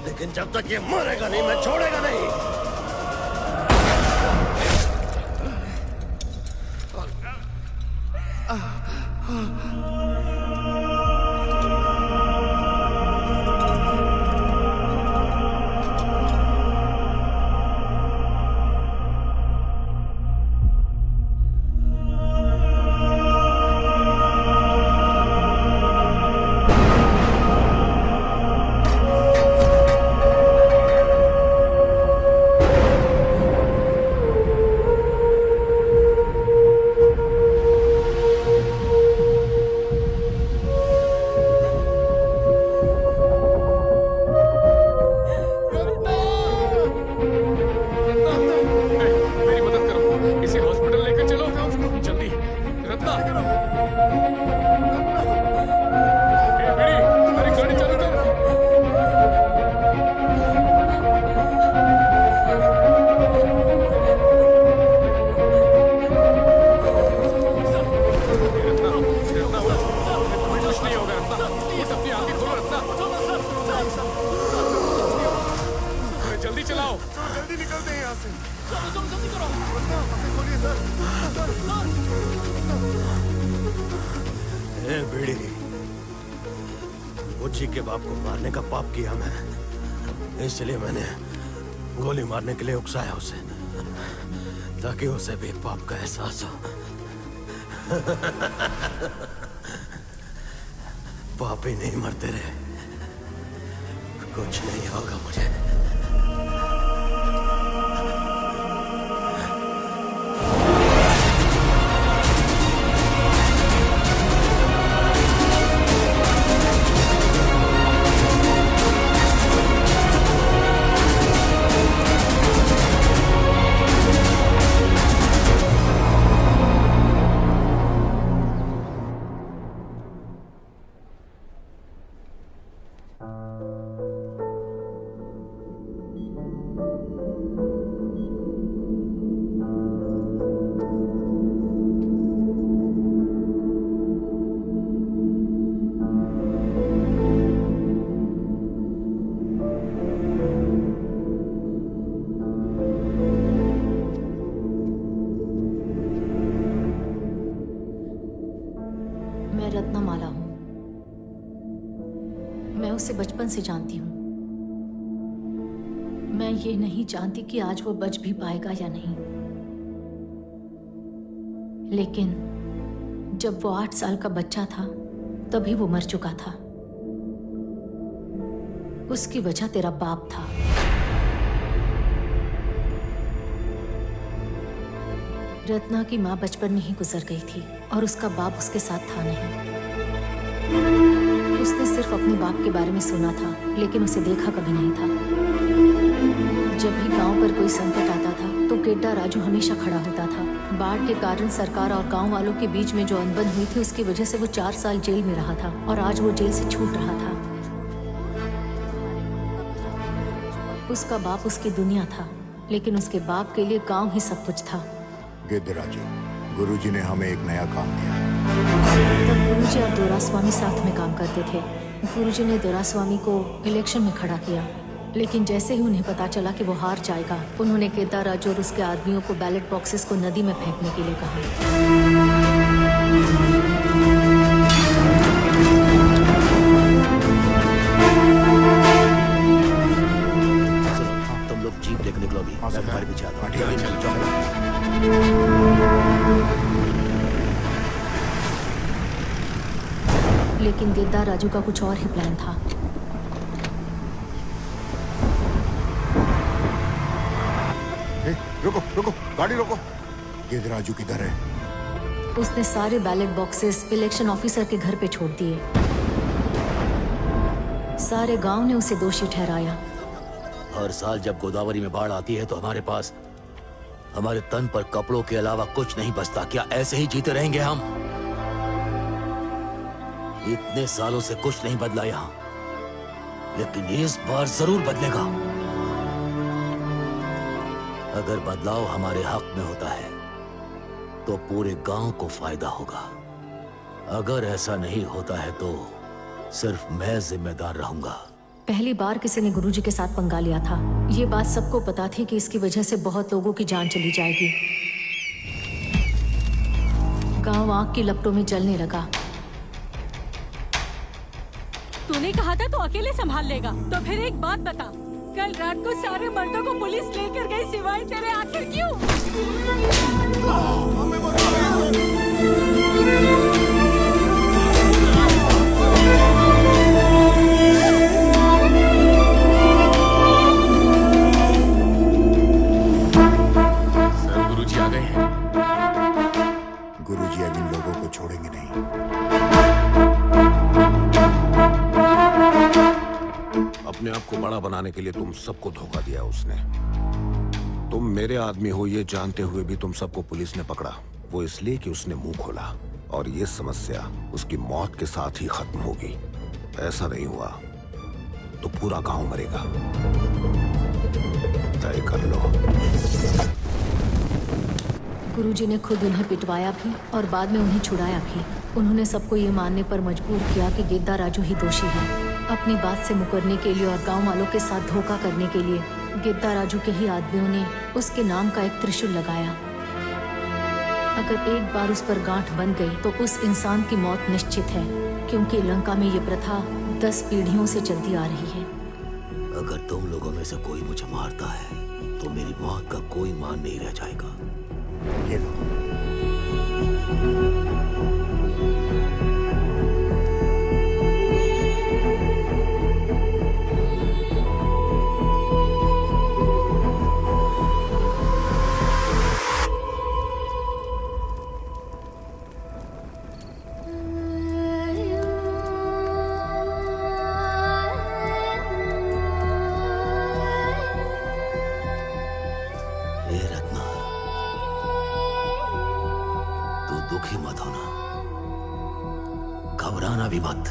S4: लेकिन जब तक ये मरेगा नहीं मैं छोड़ेगा नहीं। बुच्ची के बाप को मारने का पाप किया मैं, इसलिए मैंने गोली मारने के लिए उकसाया उसे, ताकि उसे भी पाप का एहसास हो। पाप ही नहीं मरते रहे, कुछ नहीं होगा मुझे।
S5: मैं रत्नमाला हूं। मैं उसे बचपन से जानती हूं। मैं ये नहीं जानती कि आज वो बच भी पाएगा या नहीं, लेकिन जब वो 8 साल का बच्चा था तभी वो मर चुका था। उसकी वजह तेरा बाप था। रत्ना की माँ बचपन में ही गुजर गई थी और उसका बाप उसके साथ था नहीं। उसने सिर्फ अपने बाप के बारे में सुना था, लेकिन उसे देखा कभी नहीं था। जब भी गांव पर कोई संकट आता था तो गेड्डा राजू हमेशा खड़ा होता था। बाढ़ के कारण सरकार और गांव वालों के बीच में जो अनबन हुई थी, उसकी वजह से वो 4 साल जेल में रहा था और आज वो जेल से छूट रहा था। उसका बाप उसकी दुनिया था, लेकिन उसके बाप के लिए गांव ही सब कुछ था।
S7: गिद्धराजू, गुरुजी ने हमें एक नया काम दिया।
S5: तब गुरुजी और दोरास्वामी साथ में काम करते थे। गुरुजी ने दोरास्वामी को इलेक्शन में खड़ा किया, लेकिन जैसे ही उन्हें पता चला कि वो हार जाएगा, उन्होंने केदाराजू और उसके आदमियों को बैलेट बॉक्सेस को नदी में फेंकने के लिए कहा।
S4: तुम लोग जीप लेकर निकलो अभी। मैं तुम्हारे पीछे आता हूं।
S5: लेकिन केदाराजू का कुछ और ही प्लान था।
S7: रुको रुको, गाड़ी रोको। गिद्धराजू किधर है?
S5: उसने सारे बैलेट बॉक्सेस इलेक्शन ऑफिसर के घर पे छोड़ दिए। सारे गांव ने उसे दोषी ठहराया।
S13: हर साल जब गोदावरी में बाढ़ आती है तो हमारे पास हमारे तन पर कपड़ों के अलावा कुछ नहीं बचता। क्या ऐसे ही जीते रहेंगे हम? इतने सालों से कुछ नहीं बदला यहाँ, लेकिन इस बार जरूर बदलेगा। अगर बदलाव हमारे हक में होता है तो पूरे गांव को फायदा होगा। अगर ऐसा नहीं होता है तो सिर्फ मैं जिम्मेदार रहूंगा।
S5: पहली बार किसी ने गुरुजी के साथ पंगा लिया था। ये बात सबको पता थी कि इसकी वजह से बहुत लोगों की जान चली जाएगी। गांव आग की लपटों में जलने लगा।
S16: तूने कहा था तो अकेले संभाल लेगा, तो फिर एक बात बता, कल रात को सारे मर्दों को पुलिस लेकर गई सिवाय तेरे, आखिर क्यों?
S3: सर गुरुजी आ गए हैं।
S7: गुरुजी अब इन लोगों को छोड़ेंगे नहीं।
S4: अपने आप को बड़ा बनाने के लिए तुम सबको धोखा दिया उसने। तुम मेरे आदमी हो ये जानते हुए भी तुम सबको पुलिस ने पकड़ा, वो इसलिए कि उसने मुंह खोला, और ये समस्या उसकी मौत के साथ ही खत्म होगी। ऐसा नहीं हुआ तो पूरा गांव मरेगा। तय कर लो।
S5: गुरुजी ने खुद उन्हें पिटवाया भी और बाद में उन्हें छुड़ाया भी। उन्होंने सबको ये मानने पर मजबूर किया कि गेद्दा राजू ही दोषी है। अपनी बात से मुकरने के लिए और गांव वालों के साथ धोखा करने के लिए गेद्दा राजू के ही आदमियों ने उसके नाम का एक त्रिशूल लगाया। अगर एक बार उस पर गांठ बन गई तो उस इंसान की मौत निश्चित है, क्योंकि लंका में ये प्रथा 10 पीढ़ियों से चलती आ रही है।
S13: अगर तुम लोगों में से कोई मुझे मारता है तो मेरी मौत का कोई मान नहीं रह जाएगा।
S7: ये लो।
S13: दुखी मत होना, घबराना भी मत।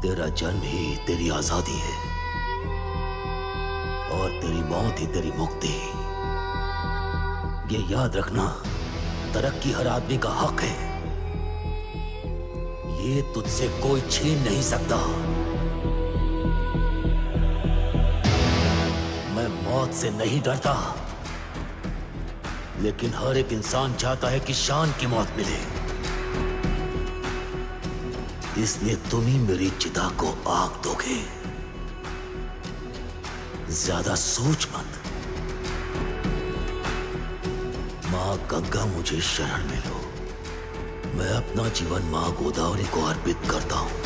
S13: तेरा जन्म ही तेरी आजादी है और तेरी मौत ही तेरी मुक्ति। ये याद रखना, तरक्की हर आदमी का हक है, ये तुझसे कोई छीन नहीं सकता। मैं मौत से नहीं डरता, लेकिन हर एक इंसान चाहता है कि शान की मौत मिले। इसलिए तुम ही मेरी चिता को आग दोगे। ज्यादा सोच मत। मां गंगा मुझे शरण में लो। मैं अपना जीवन मां गोदावरी को अर्पित करता हूं।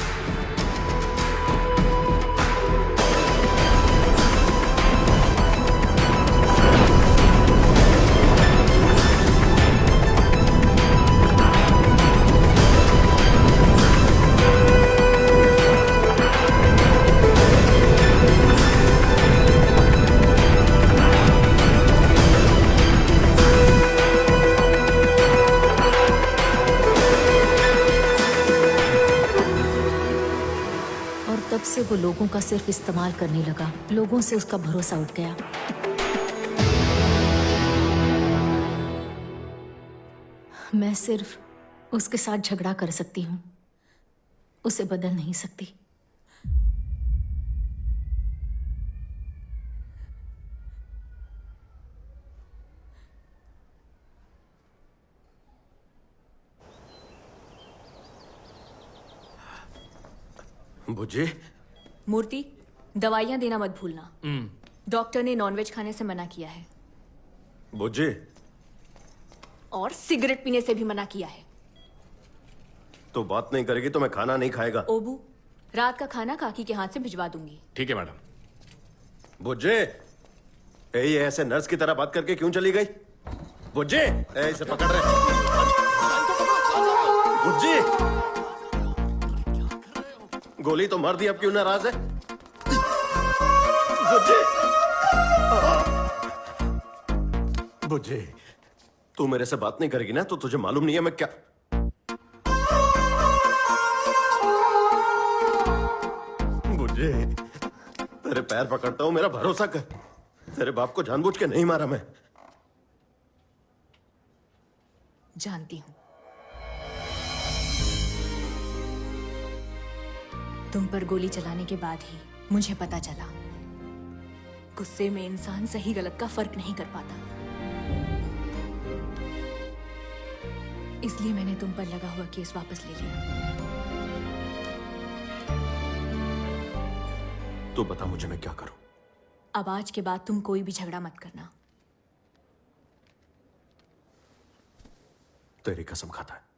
S5: से वो लोगों का सिर्फ इस्तेमाल करने लगा। लोगों से उसका भरोसा उठ गया। मैं सिर्फ उसके साथ झगड़ा कर सकती हूँ, उसे बदल नहीं सकती।
S1: बुज्जी,
S17: मूर्ति, दवाइयां देना मत भूलना। डॉक्टर ने नॉनवेज खाने से मना किया है।
S1: बुज्जी,
S17: और सिगरेट पीने से भी मना किया है।
S1: तो बात नहीं करेगी तो मैं खाना नहीं खाएगा।
S17: ओबू, रात का खाना काकी के हाथ से भिजवा दूंगी।
S3: ठीक है मैडम।
S1: बुज्जी, ये ऐसे नर्स की तरह बात करके क्यों चली गई? बुज्जी, इसे पकड़ रहे। बुज्जी, गोली तो मार दी, अब क्यों नाराज है? बुज्जी, तू मेरे से बात नहीं करेगी ना तो तुझे मालूम नहीं है मैं क्या। बुज्जी, तेरे पैर पकड़ता हूं, मेरा भरोसा कर। तेरे बाप को जानबूझ के नहीं मारा मैं।
S17: जानती हूं। तुम पर गोली चलाने के बाद ही मुझे पता चला गुस्से में इंसान सही गलत का फर्क नहीं कर पाता। इसलिए मैंने तुम पर लगा हुआ केस वापस ले लिया।
S1: तो बता मुझे मैं क्या करूं?
S17: अब आज के बाद तुम कोई भी झगड़ा मत करना।
S1: तेरी कसम खाता है।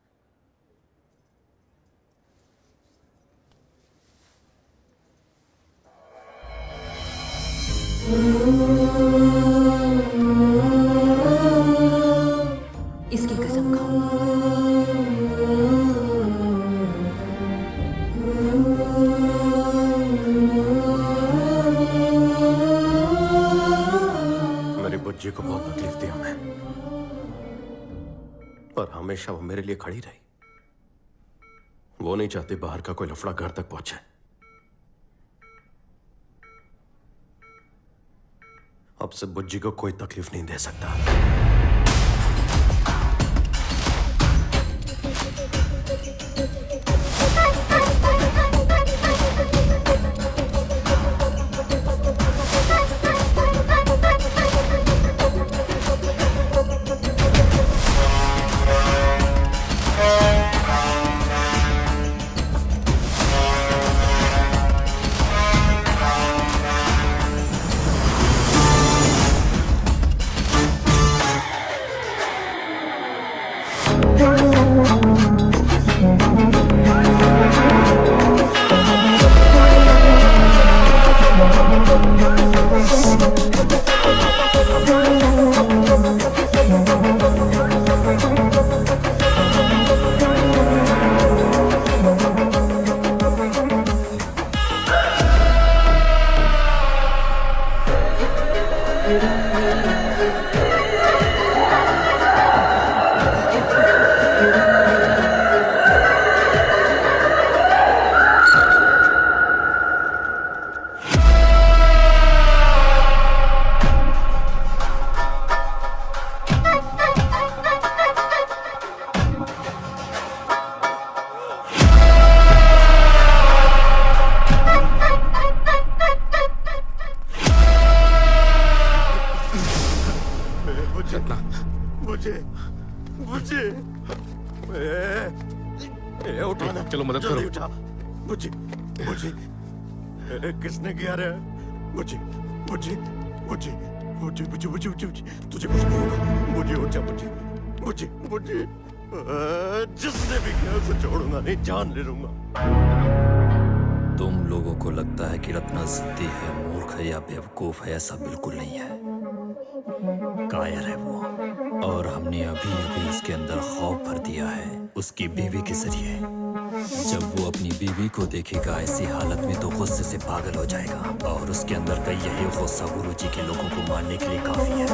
S17: इसकी कसम खाओ।
S1: मेरी बुज्जी को बहुत तकलीफ दी हमें, पर हमेशा वो मेरे लिए खड़ी रही। वो नहीं चाहती बाहर का कोई लफड़ा घर तक पहुंचे। अब से बुज्जी को कोई तकलीफ नहीं दे सकता।
S3: चलो मदद करो।
S1: उठा बुज्जी, बुज्जी किसने किया रे? बुज्जी, बुज्जी, बुज्जी, बुज्जी, बुज्जी, बुज्जी, बुज्जी, तुझे कुछ नहीं होगा। बुज्जी उठ जा, बुज्जी, बुज्जी, बुज्जी, जिसने भी किया उसे छोड़ूंगा नहीं, जान ले लूंगा।
S13: तुम लोगों को लगता है कि रत्ना जिद्दी है, मूर्ख है या बेवकूफ है, ऐसा बिल्कुल नहीं है। कायर है वो, और हमने अभी अभी उसके अंदर खौफ भर दिया है उसकी बीवी के जरिए। जब वो अपनी बीवी को देखेगा ऐसी हालत में तो गुस्से से पागल हो जाएगा, और उसके अंदर का यही गुस्सा गुरुजी के लोगों को मारने के लिए काफी है।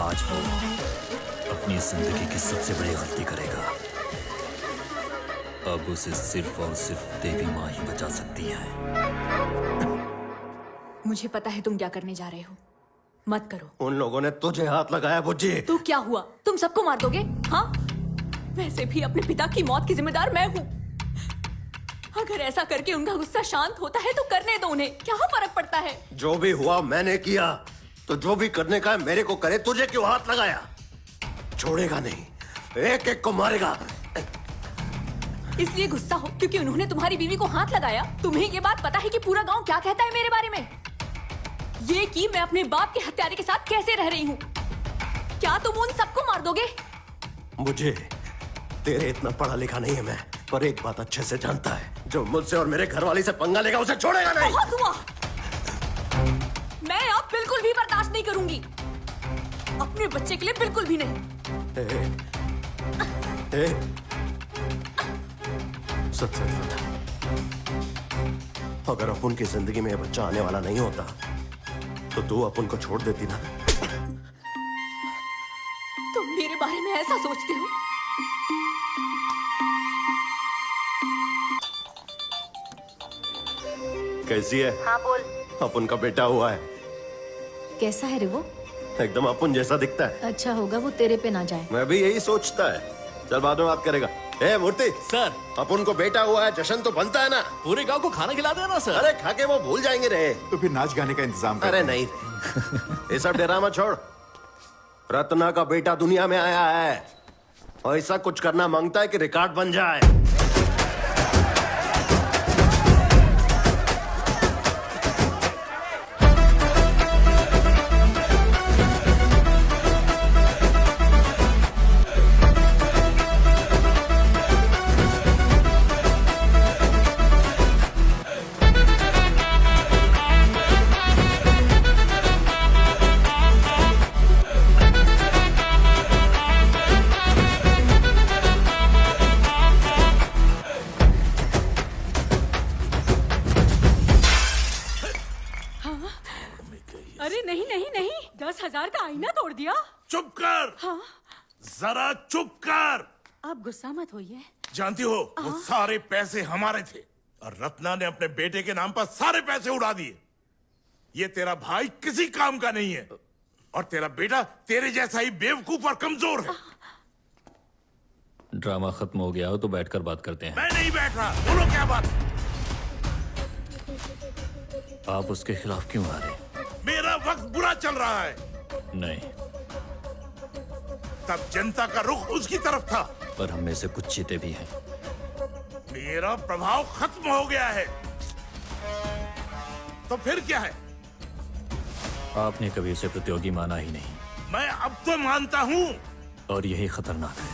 S13: आज वो अपनी जिंदगी की सबसे बड़ी गलती करेगा। अब उसे सिर्फ और सिर्फ देवी माँ ही बचा सकती है।
S17: मुझे पता है तुम क्या करने जा रहे हो, मत करो।
S1: उन लोगों ने तुझे हाथ लगाया बुज्जी।
S17: तो क्या हुआ, तुम सबको मार दोगे? हाँ, वैसे भी अपने पिता की मौत की जिम्मेदार मैं हूँ। अगर ऐसा करके उनका गुस्सा शांत होता है तो करने दो उन्हें, क्या फर्क पड़ता है?
S1: जो भी हुआ मैंने किया, तो जो भी करने का है मेरे को करे। तुझे क्यों हाथ लगाया? छोड़ेगा नहीं, एक एक को मारेगा।
S17: इसलिए गुस्सा हो क्योंकि उन्होंने तुम्हारी बीवी को हाथ लगाया? तुम्हें ये बात पता है कि पूरा गांव क्या कहता है मेरे बारे में? ये कि मैं अपने बाप के हत्यारे के साथ कैसे रह रही हूँ। क्या तुम उन सबको मार दोगे?
S1: मुझे तेरे इतना पढ़ा लिखा नहीं है मैं, पर एक बात अच्छे से जानता है, जो मुझसे और मेरे घरवाली से पंगा लेगा उसे छोड़ेगा नहीं।
S17: बहुत हुआ, मैं अब बिल्कुल भी बर्दाश्त नहीं करूंगी, अपने बच्चे के लिए बिल्कुल भी नहीं।
S1: सच सच बता, अगर अपुन की जिंदगी में यह बच्चा आने वाला नहीं होता तो तू अपुन को छोड़ देती ना?
S17: तुम मेरे बारे में ऐसा सोचते हो?
S1: कैसी है?
S5: हाँ बोल।
S1: अपुन का बेटा हुआ है।
S5: कैसा है रे वो?
S1: एकदम अपुन जैसा दिखता है।
S5: अच्छा होगा वो तेरे पे ना जाए।
S1: मैं भी यही सोचता है। चल बाद में बात करेगा। ए मूर्ति
S8: सर,
S1: अपन को बेटा हुआ है, जश्न तो बनता है ना।
S8: पूरे गांव को खाना खिला देना सर।
S1: अरे खा के वो भूल जाएंगे रे।
S7: तो फिर नाच गाने का इंतजाम कर।
S1: अरे नहीं ये सब ड्रामा छोड़। रत्ना का बेटा दुनिया में आया है और ऐसा कुछ करना मांगता है कि रिकॉर्ड बन जाए।
S16: अरे नहीं नहीं नहीं, 10,000 का आईना तोड़ दिया।
S10: चुप कर।
S16: हाँ?
S10: जरा चुप कर।
S16: आप गुस्सा मत होइए।
S10: जानती हो वो सारे पैसे हमारे थे और रत्ना ने अपने बेटे के नाम पर सारे पैसे उड़ा दिए। ये तेरा भाई किसी काम का नहीं है और तेरा बेटा तेरे जैसा ही बेवकूफ और कमजोर है।
S13: ड्रामा खत्म हो गया हो तो बैठकर बात करते हैं।
S10: मैं नहीं बैठ रहा, बोलो क्या बात।
S13: आप उसके खिलाफ क्यों आ रहे?
S10: मेरा वक्त बुरा चल रहा है।
S13: नहीं,
S10: तब जनता का रुख उसकी तरफ था,
S13: पर हम में से कुछ चीते भी हैं।
S10: मेरा प्रभाव खत्म हो गया है। तो फिर क्या है?
S13: आपने कभी उसे प्रतियोगी माना ही नहीं।
S10: मैं अब तो मानता हूँ।
S13: और यही खतरनाक है।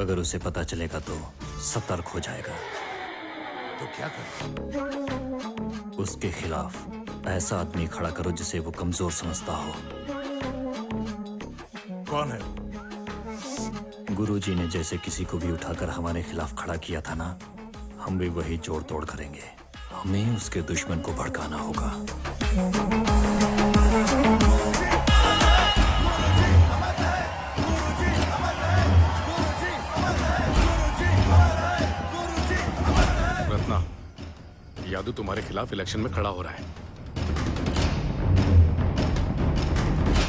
S13: अगर उसे पता चलेगा तो सतर्क हो जाएगा।
S10: तो क्या करें?
S13: उसके खिलाफ ऐसा आदमी खड़ा करो जिसे वो कमजोर समझता हो।
S10: कौन है?
S13: गुरुजी ने जैसे किसी को भी उठाकर हमारे खिलाफ खड़ा किया था ना, हम भी वही जोड़ तोड़ करेंगे। हमें उसके दुश्मन को भड़काना होगा।
S3: रत्ना, यादू तुम्हारे खिलाफ इलेक्शन में खड़ा हो रहा है।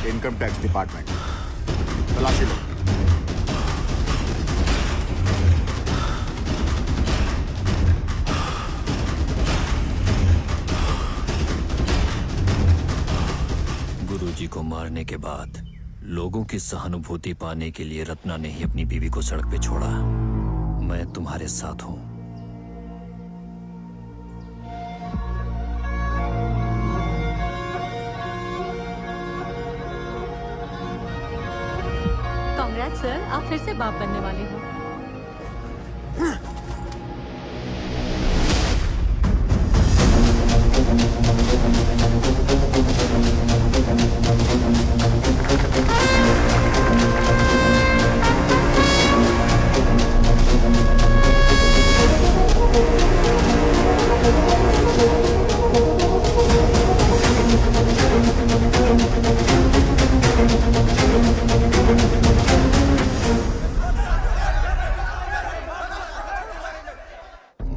S7: इनकम टैक्स डिपार्टमेंट, तलाशी लो।
S13: गुरुजी को मारने के बाद लोगों की सहानुभूति पाने के लिए रत्ना ने ही अपनी बीवी को सड़क पे छोड़ा। मैं तुम्हारे साथ हूं।
S16: कांग्रेस सर, आप फिर से बाप बनने वाले हो।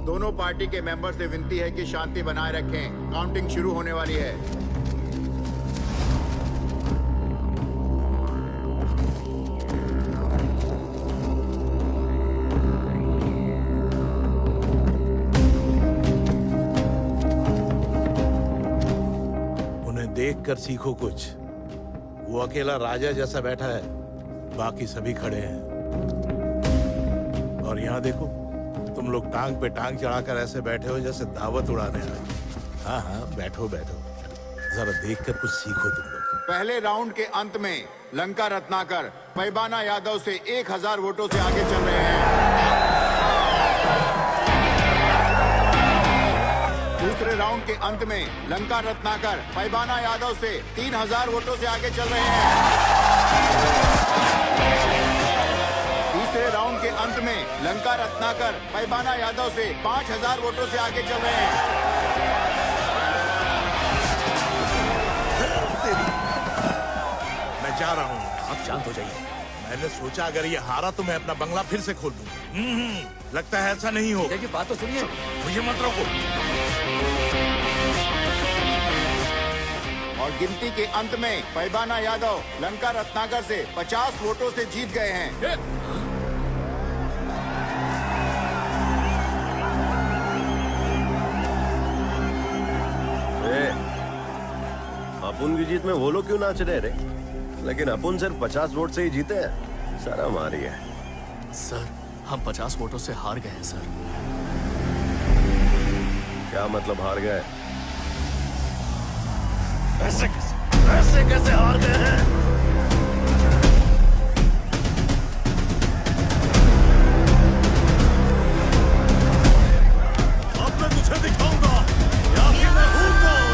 S7: दोनों पार्टी के मेंबर से विनती है कि शांति बनाए रखें। काउंटिंग शुरू होने वाली है।
S10: उन्हें देखकर सीखो कुछ। वो अकेला राजा जैसा बैठा है, बाकी सभी खड़े हैं। और यहाँ देखो, तुम लोग टांग पे टांग चढ़ाकर ऐसे बैठे हो जैसे दावत उड़ाने आए। हाँ हाँ, बैठो बैठो, जरा देखकर कुछ सीखो तुम लोग।
S7: पहले राउंड के अंत में लंका रत्नाकर पैबाना यादव से 1000 वोटों से आगे चल रहे हैं। दूसरे राउंड के अंत में लंका रत्नाकर पैबाना यादव से 3000 वोटों से आगे चल रहे हैं। तीसरे राउंड के अंत में लंका रत्नाकर पैबाना यादव से 5000 वोटों से आगे चल रहे हैं।
S10: मैं जा रहा हूँ, आप शांत हो जाइए। मैंने सोचा अगर ये हारा तो मैं अपना बंगला फिर से खोल दूं। लगता है ऐसा नहीं हो।
S2: देखिए, बात तो सुनिए।
S10: मुझे मत रोको।
S7: और गिनती के अंत में पैबाना यादव लंका रत्नाकर से 50 वोटों से जीत गए हैं।
S1: अपुन की जीत में वो लोग क्यों नाच रहे रे? लेकिन अपुन सिर्फ 50 वोट से ही जीते हैं। शर्म आ रही है।
S8: सर, हम 50 वोटों से हार गए हैं सर।
S1: क्या मतलब हार गए?
S6: ऐसे कैसे हार गए हैं? अब मैं तुझे दिखाऊंगा या फिर मैं हूं कौन।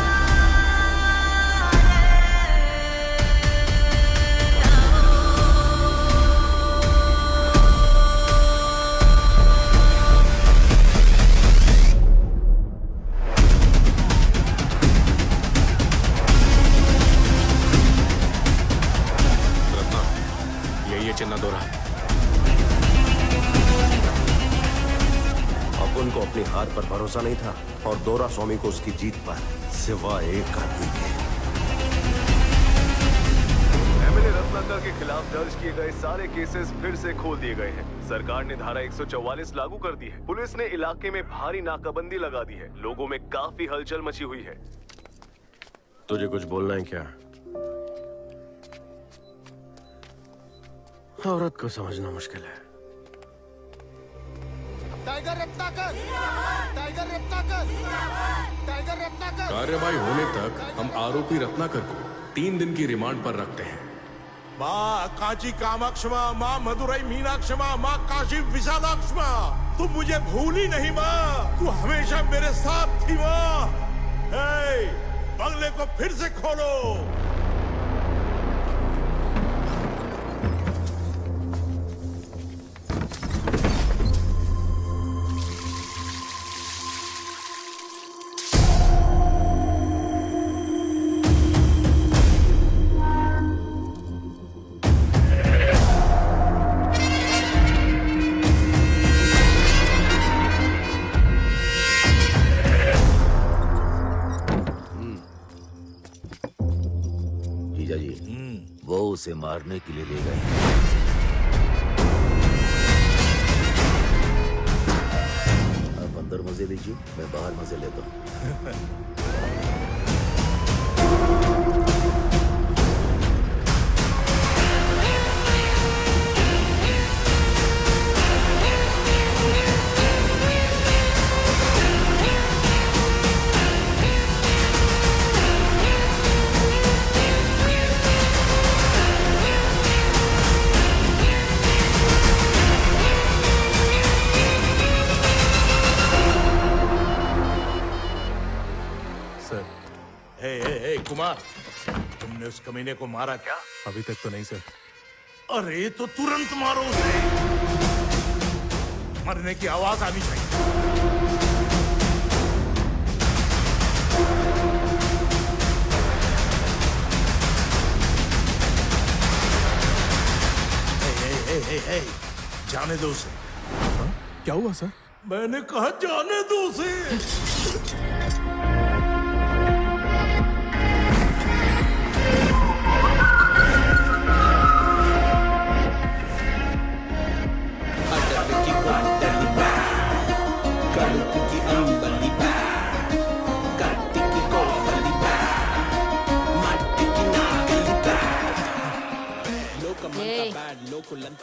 S3: चिन्ना दोरा।
S1: अपुन को अपनी हार पर भरोसा नहीं था और दोरा स्वामी को उसकी जीत पर सिवा एक आदमी के।
S12: एमएलए रत्नाकर के खिलाफ दर्ज किए गए सारे केसेस फिर से खोल दिए गए हैं। सरकार ने धारा 144 लागू कर दी है। पुलिस ने इलाके में भारी नाकाबंदी लगा दी है। लोगों में काफी हलचल मची हुई है।
S1: तुझे कुछ बोलना है क्या? औरत को समझना मुश्किल है।
S11: Tiger Ratnakar, tiger Ratnakar, tiger Ratnakar.
S3: कार्यवाही होने तक हम आरोपी रत्नाकर को 3 दिन की रिमांड पर रखते हैं।
S10: माँ कांची कामाक्ष माँ मदुरई मीनाक्ष माँ काशी विशालाक्ष माँ, तुम मुझे भूली नहीं माँ। तू हमेशा मेरे साथ थी माँ। बंगले को फिर से खोलो।
S18: उसे मारने के लिए ले गए। आप अंदर मजे लीजिए, मैं बाहर मजे लेता हूँ।
S10: कुमार, तुमने उस कमीने को मारा क्या?
S14: अभी तक तो नहीं सर।
S10: अरे तो तुरंत मारो उसे। मरने की आवाज आनी चाहिए। हे, जाने दो उसे।
S14: क्या हुआ सर?
S10: मैंने कहा जाने दो उसे।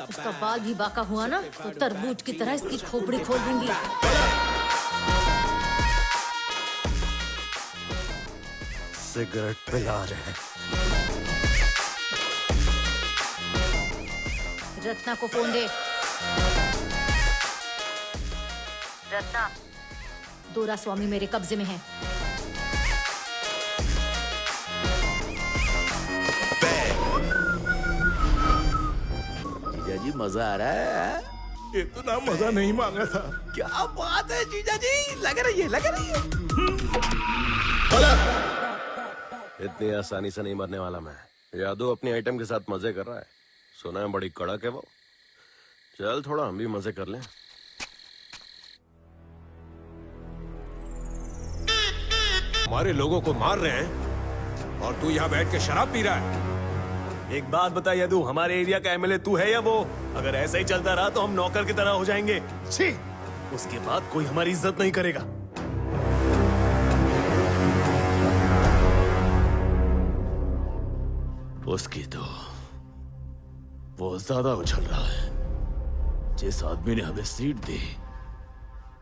S5: उसका बाल भी बाका हुआ ना तो तरबूज की तरह इसकी खोपड़ी खोल दूंगी।
S1: सिगरेट पिला रहे।
S5: रत्ना को फोन दे। रत्ना, दोरा स्वामी मेरे कब्जे में है।
S18: जी मजा आ रहा है?
S10: इतना मजा नहीं मांगा था।
S18: क्या बात है जीजा जी, लग रही है, लग रही है।
S1: इतनी आसानी से नहीं मरने वाला मैं। यादव अपनी आइटम के साथ मजे कर रहा है। सुना है बड़ी कड़क है वो। चल थोड़ा हम भी मजे कर लें।
S9: हमारे लोगों को मार रहे हैं और तू यहाँ बैठ के शराब पी रहा है।
S6: एक बात बता यदु, हमारे एरिया का एमएलए तू है या वो? अगर ऐसा ही चलता रहा तो हम नौकर की तरह हो जाएंगे। छी! उसके बाद कोई हमारी इज्जत नहीं करेगा।
S2: उसकी तो वो ज्यादा उछल रहा है। जिस आदमी ने हमें सीट दी,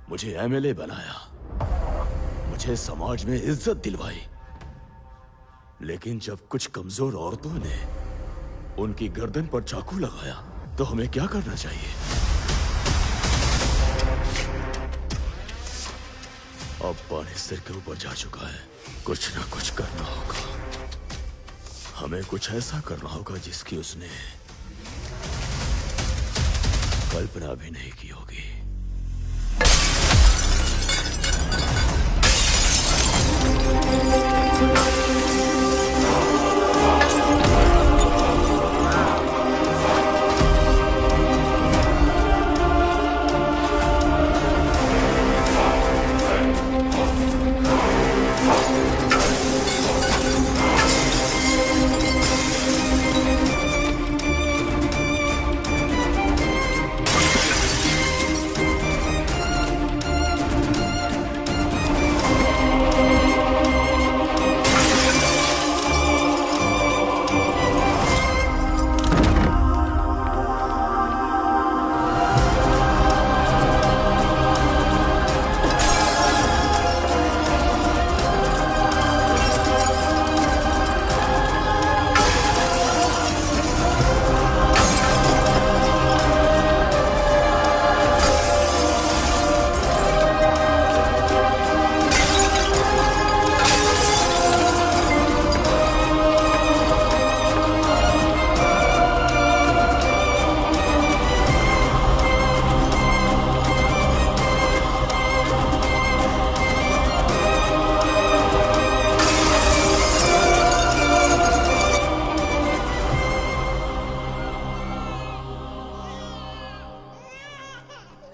S2: मुझे एमएलए बनाया, मुझे समाज में इज्जत दिलवाई, लेकिन जब कुछ कमजोर औरतों ने उनकी गर्दन पर चाकू लगाया तो हमें क्या करना चाहिए? अब पानी सिर के ऊपर जा चुका है, कुछ ना कुछ करना होगा। हमें कुछ ऐसा करना होगा जिसकी उसने कल्पना भी नहीं की होगी।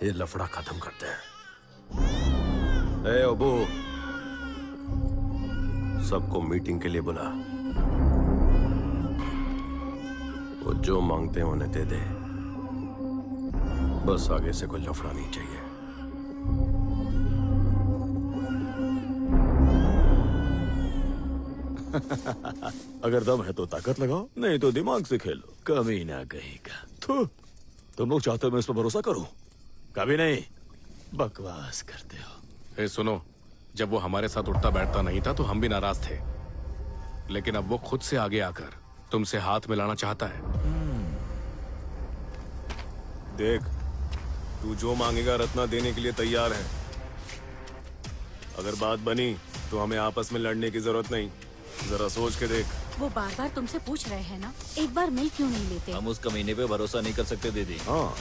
S1: ये लफड़ा खत्म करते हैं। ए अबू, सबको मीटिंग के लिए बुला। वो जो मांगते हैं उन्हें दे दे, बस आगे से कोई लफड़ा नहीं चाहिए।
S2: अगर दम है तो ताकत लगाओ, नहीं तो दिमाग से खेलो। कभी ना कहेगा। तुम लोग चाहते हो मैं इस पर भरोसा करूं? कभी नहीं। बकवास करते हो।
S3: सुनो, जब वो हमारे साथ उठता बैठता नहीं था तो हम भी नाराज थे, लेकिन अब वो खुद से आगे आकर तुमसे हाथ मिलाना चाहता है।
S6: देख, तू जो मांगेगा रत्ना देने के लिए तैयार है। अगर बात बनी तो हमें आपस में लड़ने की जरूरत नहीं। जरा सोच के देख।
S16: वो बार बार तुमसे पूछ रहे हैं ना, एक बार मिल क्यों नहीं लेते?
S13: हम उस कमीने पे भरोसा नहीं कर सकते दीदी।
S3: हाँ,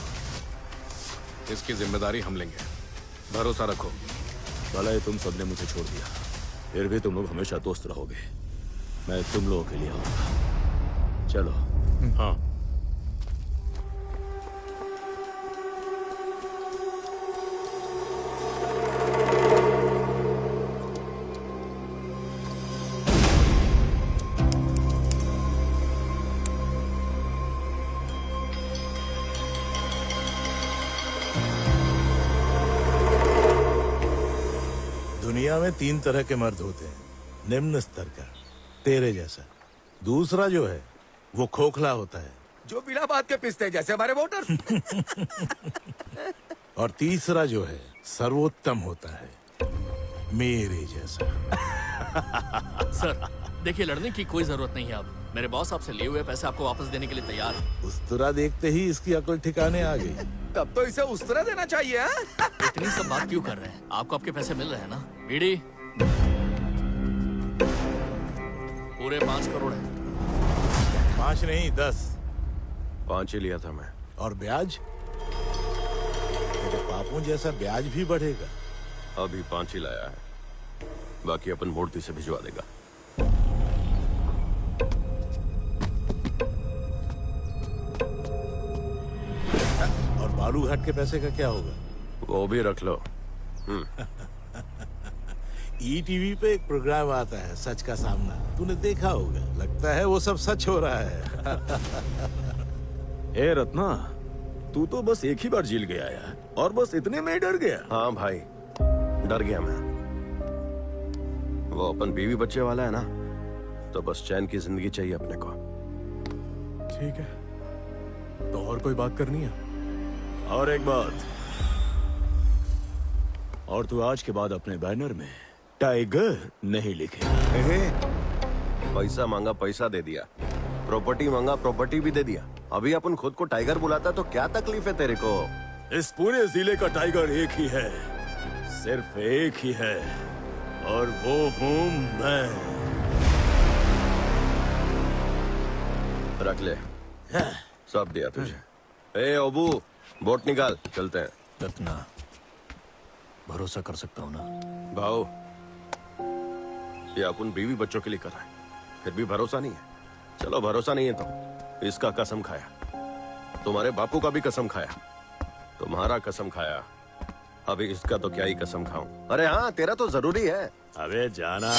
S3: इसकी जिम्मेदारी हम लेंगे, भरोसा रखो।
S2: भला ही तुम सबने मुझे छोड़ दिया, फिर भी तुम लोग हमेशा दोस्त रहोगे। मैं तुम लोगों के लिए आऊंगा। चलो। हाँ।
S10: दुनिया में 3 तरह के मर्द होते हैं। निम्न स्तर का, तेरे जैसा। दूसरा जो है वो खोखला होता है,
S11: जो बिना बात के पिसते हैं, जैसे हमारे वोटर।
S10: और तीसरा जो है सर्वोत्तम होता है, मेरे जैसा।
S8: सर देखिए, लड़ने की कोई जरूरत नहीं है। अब मेरे बॉस आपसे लिए हुए पैसे आपको वापस देने के लिए तैयार है।
S10: उस तरह देखते ही इसकी अकल ठिकाने आ गई।
S11: तब तो इसे उस तरह देना चाहिए।
S8: इतनी सब बात क्यों कर रहे हैं? आपको आपके पैसे मिल रहे हैं ना? बीडी पूरे 5 करोड़ है।
S10: 5 नहीं 10।
S1: 5 ही लिया था मैं।
S10: और ब्याज? तेरे पापों जैसा ब्याज भी बढ़ेगा।
S1: अभी 5 ही लाया है, बाकी अपन मूर्ति से भिजवा देगा।
S10: और बालू घाट के पैसे का क्या होगा?
S1: वो भी रख लो।
S10: ईटीवी पे एक प्रोग्राम आता है, सच का सामना। तूने देखा होगा, लगता है वो सब सच हो रहा है।
S2: ए रत्ना, तू तो बस एक ही बार जेल गया है और बस इतने में ही डर गया।
S1: हाँ भाई, डर गया मैं। वो अपन बीवी बच्चे वाला है ना, तो बस चैन की जिंदगी चाहिए अपने को।
S14: ठीक है, तो और कोई बात करनी है?
S6: और एक बात, और तू आज के बाद अपने बैनर में टाइगर नहीं लिखेगा।
S1: पैसा मांगा पैसा दे दिया, प्रॉपर्टी मांगा प्रॉपर्टी भी दे दिया, अभी अपन खुद को टाइगर बुलाता तो क्या तकलीफ है तेरे को?
S6: इस पूरे जिले का टाइगर एक ही है, सिर्फ एक ही है, और वो हूँ मैं।
S1: रख ले, सब दिया तुझे। ए अबू, बोट निकाल, चलते हैं।
S13: रत्ना, भरोसा कर सकता हूँ ना?
S1: भाऊ, ये अपन बीवी बच्चों के लिए कर रहा है, फिर भी भरोसा नहीं है। चलो भरोसा नहीं है तो इसका कसम खाया, तुम्हारे बापू का भी कसम खाया, तुम्हारा कसम खाया, अभी इसका तो क्या ही कसम खाऊं। अरे हाँ, तेरा तो जरूरी है।
S6: अबे जाना।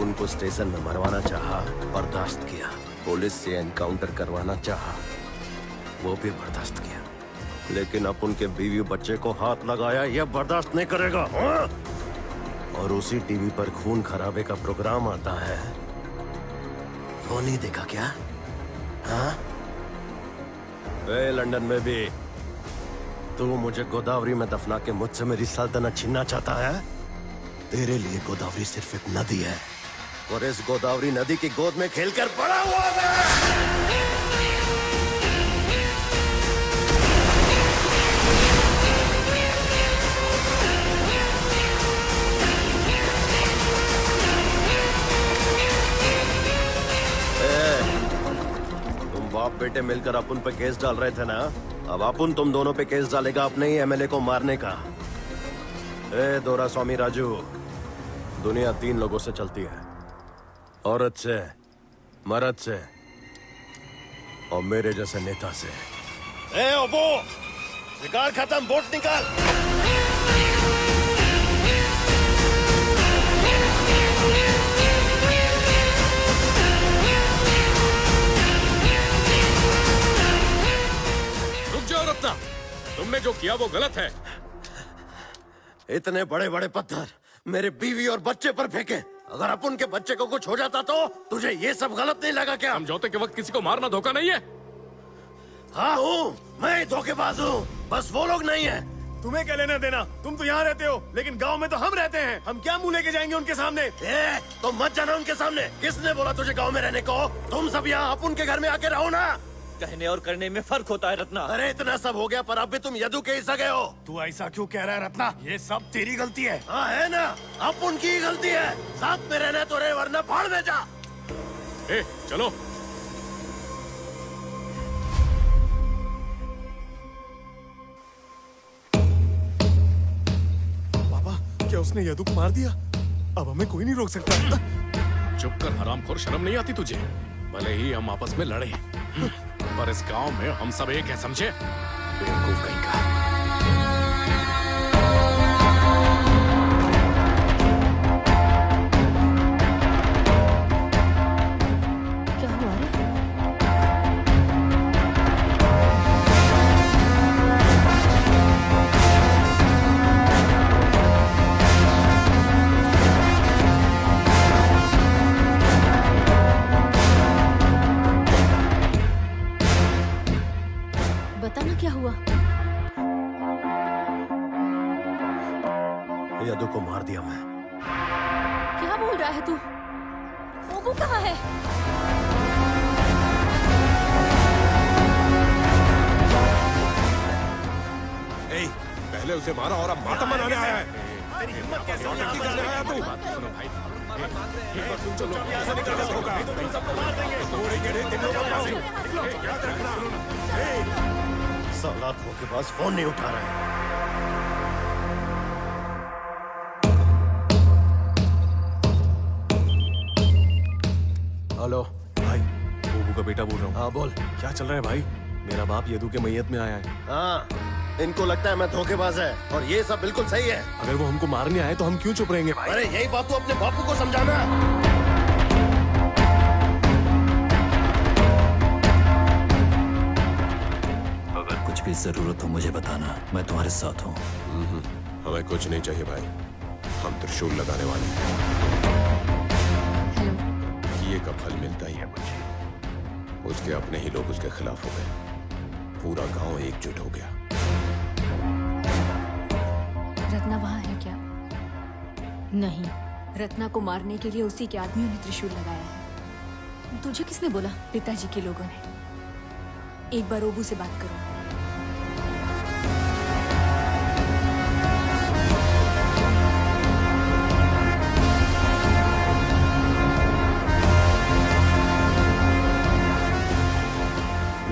S1: उनको स्टेशन में मरवाना चाहा, बर्दाश्त किया। पुलिस से एनकाउंटर करवाना चाहा, वो भी बर्दाश्त किया। लेकिन अब उनके बीवी बच्चे को हाथ लगाया, ये बर्दाश्त नहीं करेगा। हाँ? और उसी टीवी पर खून खराबे का प्रोग्राम आता है, वो नहीं देखा क्या? हाँ? लंदन में भी तू मुझे गोदावरी में दफना के मुझसे मेरी सल्तनत छीनना चाहता है? तेरे लिए गोदावरी सिर्फ एक नदी है, और इस गोदावरी नदी की गोद में खेलकर बड़ा हुआ मैं। तुम बाप बेटे मिलकर अपन पे केस डाल रहे थे ना, अब अपन तुम दोनों पे केस डालेगा अपने ही एमएलए को मारने का। दोरास्वामी राजू, दुनिया 3 लोगों से चलती है, औरत से, मर्द से, और मेरे जैसे नेता से। ओबो, शिकार खत्म, बोट निकाल।
S3: रुक जाओ रत्ना, तुमने जो किया वो गलत है।
S1: इतने बड़े बड़े पत्थर मेरे बीवी और बच्चे पर फेंके, अगर अपन के बच्चे को कुछ हो जाता तो तुझे ये सब गलत नहीं लगा क्या?
S3: समझौते के वक्त किसी को मारना धोखा नहीं है?
S1: हाँ हूँ, मैं धोखेबाज हूँ, बस वो लोग नहीं है।
S6: तुम्हें क्या लेना देना? तुम तो यहाँ रहते हो, लेकिन गांव में तो हम रहते हैं। हम क्या मुंह लेके जाएंगे उनके सामने?
S1: तो मत जाना उनके सामने। किसने बोला तुझे गांव में रहने को? तुम सब यहाँ अपन के घर में आके रहो ना।
S13: कहने और करने में फर्क होता है रत्ना।
S1: अरे इतना सब हो गया, पर अब भी तुम यदु के हिस्सा गए हो।
S6: तू ऐसा क्यों कह रहा है रत्ना? ये सब तेरी गलती है।
S1: हाँ है ना, अब उनकी ही गलती है। साथ में रहना तो रहे, वरना फाड़ में जा।
S3: चलो।
S6: पापा, क्या उसने यदु को मार दिया? अब हमें कोई नहीं रोक सकता।
S3: चुप कर हरामखोर, शर्म नहीं आती तुझे? भले ही हम आपस में लड़े, पर इस गांव में हम सब एक हैं, समझे? बेवकूफ कहीं का।
S5: क्या हुआ रे? बताना क्या हुआ?
S1: यदु को मार दिया मैं।
S5: क्या बोल रहा है तू? ओबू कहाँ है?
S6: पहले उसे मारा और अब मातम मनाने आया है।
S1: तेरी हिम्मत कैसे हो
S6: करने आया तू?
S3: सुनो भाई,
S6: चलो, ऐसा नहीं करना होगा। तुम सबको मार देंगे। याद रखना।
S1: साला धोखेबाज फोन नहीं उठा रहा है। हेलो
S6: भाई, बोबू का बेटा बोल रहा हूँ।
S1: हाँ बोल।
S6: क्या चल रहा है भाई? मेरा बाप यदु के मैयत में आया है।
S1: हाँ,
S18: इनको लगता है मैं धोखेबाज है और ये सब बिल्कुल सही है।
S6: अगर वो हमको मारने आए तो हम क्यों चुप रहेंगे भाई?
S18: अरे यही बात तो अपने बापू को समझाना।
S13: अगर कुछ भी जरूरत हो मुझे बताना, मैं तुम्हारे साथ हूँ।
S9: हमें कुछ नहीं चाहिए भाई, हम त्रिशूल लगाने वाले हैं। किए का फल मिलता ही है मुझे। उसके अपने ही लोग उसके खिलाफ हो गए, पूरा गांव एकजुट हो गया।
S17: रत्ना वहाँ है क्या?
S5: नहीं।
S17: रत्ना को मारने के लिए उसी के आदमियों ने त्रिशूल लगाया है।
S5: तुझे किसने बोला?
S17: पिताजी के लोगों ने। एक बार ओबू से बात करो।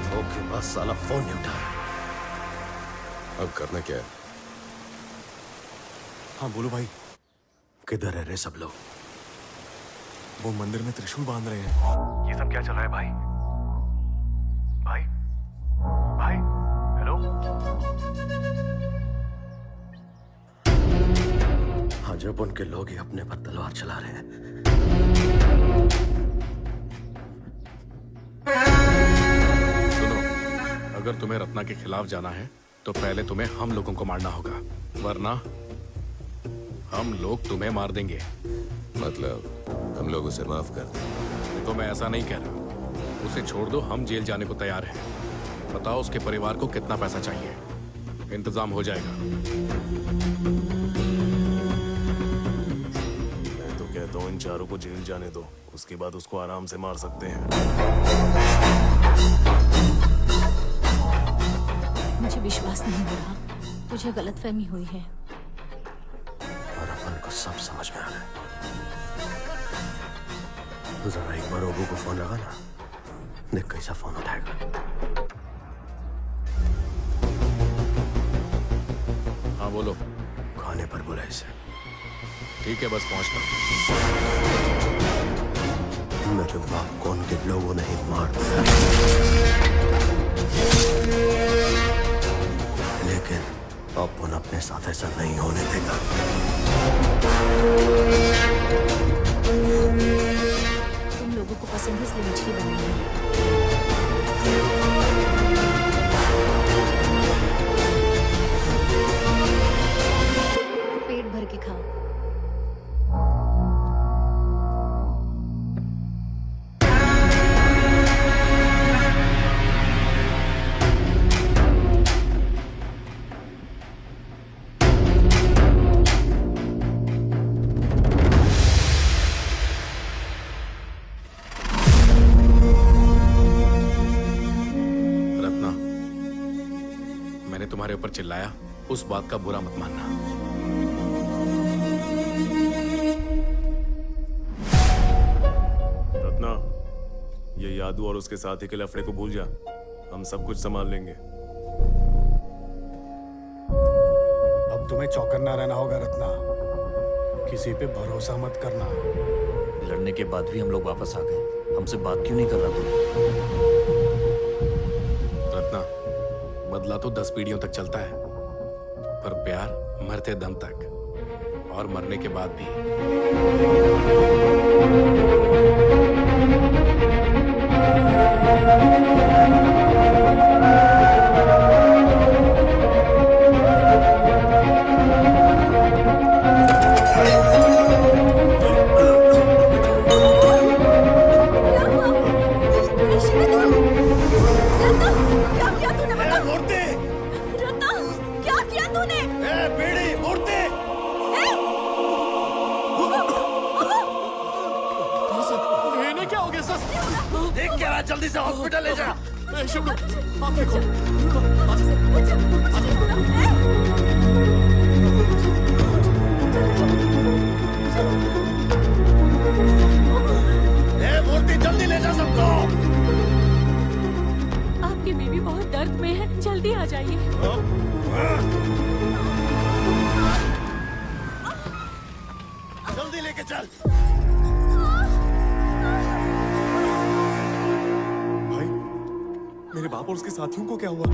S18: धोखेबाज साला फोन नहीं उठा।
S9: अब करना क्या है?
S6: हाँ बोलो भाई।
S1: किधर है रे सब लोग?
S6: वो मंदिर में त्रिशूल बांध रहे हैं।
S12: ये सब क्या चल रहा है भाई? भाई भाई हेलो।
S1: हाँ, जब उनके लोग ही अपने पर तलवार चला रहे हैं।
S3: सुनो, अगर तुम्हें रत्ना के खिलाफ जाना है तो पहले तुम्हें हम लोगों को मारना होगा, वरना हम लोग तुम्हें मार देंगे।
S9: मतलब हम लोग उसे माफ कर दें?
S3: तो मैं ऐसा नहीं कह रहा। उसे छोड़ दो, हम जेल जाने को तैयार हैं। बताओ उसके परिवार को कितना पैसा चाहिए, इंतजाम हो जाएगा।
S6: मैं तो कहता हूँ इन चारों को जेल जाने दो, उसके बाद उसको आराम से मार सकते हैं।
S5: मुझे विश्वास नहीं हो रहा। तुझे गलतफहमी हुई है।
S1: और अपन को सब समझ में आ रहा है। जरा एक बार ओबू को फोन लगा ना, देख कैसा फोन उठाएगा।
S3: हाँ बोलो।
S1: खाने पर बुला इसे।
S3: ठीक है, बस पहुंचता।
S1: मेरे बाप को उनके लोगों ने ही मार दिया, लेकिन अपन अपने साथ ऐसा नहीं होने देगा।
S5: तुम लोगों को पसंद है इसलिए मछली बनाई है। पेट भर के खाओ।
S3: तुम्हारे ऊपर चिल्लाया, उस बात का बुरा मत मानना।
S6: रत्ना, ये यादू और उसके साथी के लफड़े को भूल जा, हम सब कुछ संभाल लेंगे।
S19: अब तुम्हें चौकन्ना रहना होगा रत्ना, किसी पे भरोसा मत करना।
S13: लड़ने के बाद भी हम लोग वापस आ गए, हमसे बात क्यों नहीं कर रहा तू?
S3: रत्ना, बदला तो 10 पीढ़ियों तक चलता है, पर प्यार मरते दम तक, और मरने के बाद भी।
S18: जल्दी से हॉस्पिटल ले जा।
S3: आप देखो।
S18: मूर्ति जल्दी ले जा सबको।
S16: आपकी बीवी बहुत दर्द में है, जल्दी आ जाइए।
S18: जल्दी लेके चल।
S6: मेरे बाप और उसके साथियों को क्या हुआ?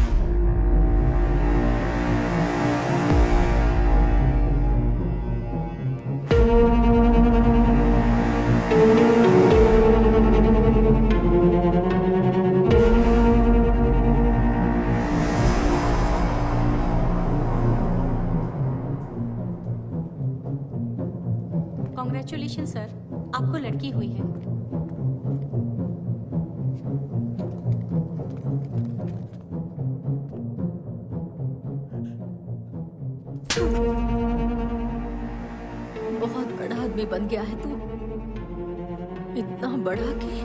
S16: कंग्रेचुलेशन सर, आपको लड़की हुई है।
S5: बहुत बड़ा आदमी बन गया है तू, इतना बड़ा कि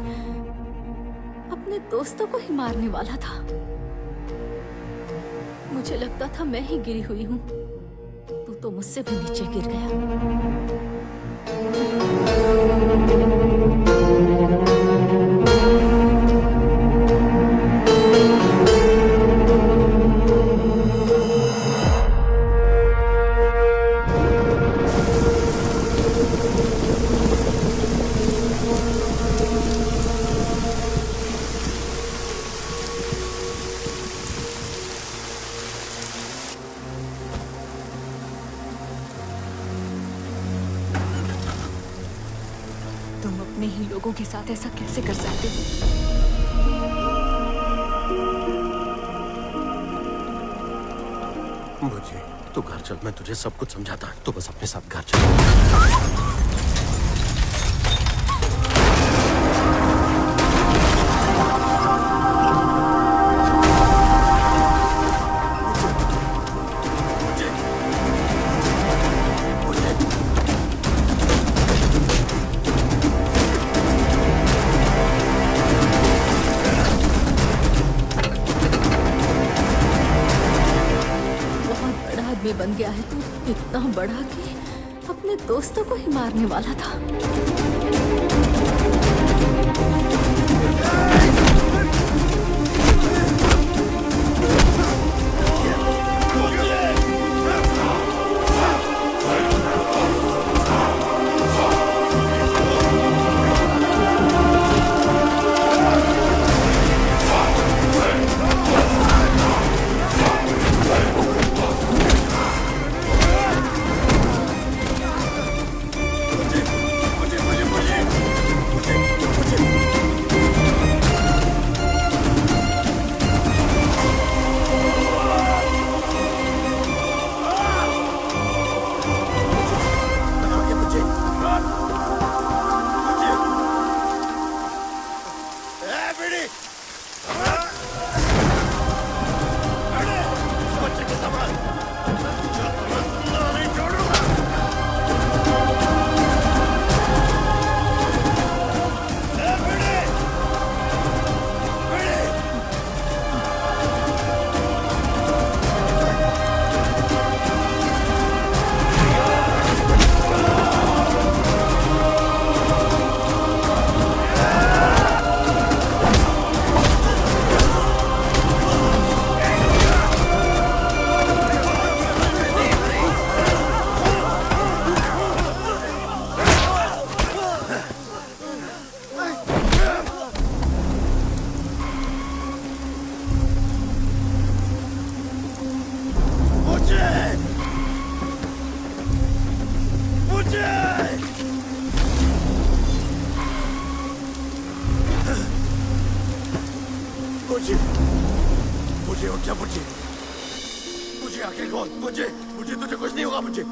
S5: अपने दोस्तों को ही मारने वाला था। मुझे लगता था मैं ही गिरी हुई हूँ, तू तो मुझसे भी नीचे गिर गया।
S17: तुम अपने ही लोगों के साथ ऐसा कैसे कर सकते हो?
S1: मुझे तू घर चल, मैं तुझे सब कुछ समझाता। तू बस अपने साथ घर चल।
S5: बन गया है तू, इतना बड़ा कि अपने दोस्तों को ही मारने वाला था।
S1: मुझे उठ जा, मुझे आके खोल, मुझे तुझे कुछ नहीं होगा, मुझे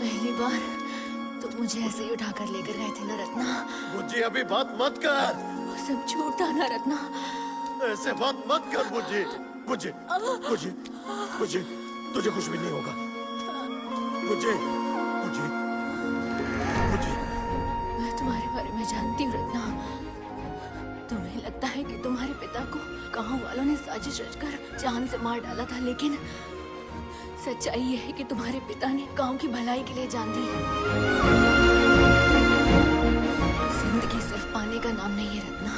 S17: पहली बार तुम मुझे ऐसे ही उठाकर लेकर गए थे ना रत्ना।
S1: मुझे अभी बात मत कर।
S17: वो सब झूठ था ना रत्ना।
S1: ऐसे बात मत कर। मुझे तुझे कुछ भी नहीं होगा।
S17: मैं तुम्हारे बारे में जानती हूँ रत्ना। तुम्हें लगता है कि तुम्हारे पिता को गांव वालों ने साजिश रचकर जान से मार डाला था, लेकिन सच्चाई यह है कि तुम्हारे पिता ने गांव की भलाई के लिए जान दी है। जिंदगी सिर्फ पाने का नाम नहीं है रत्ना,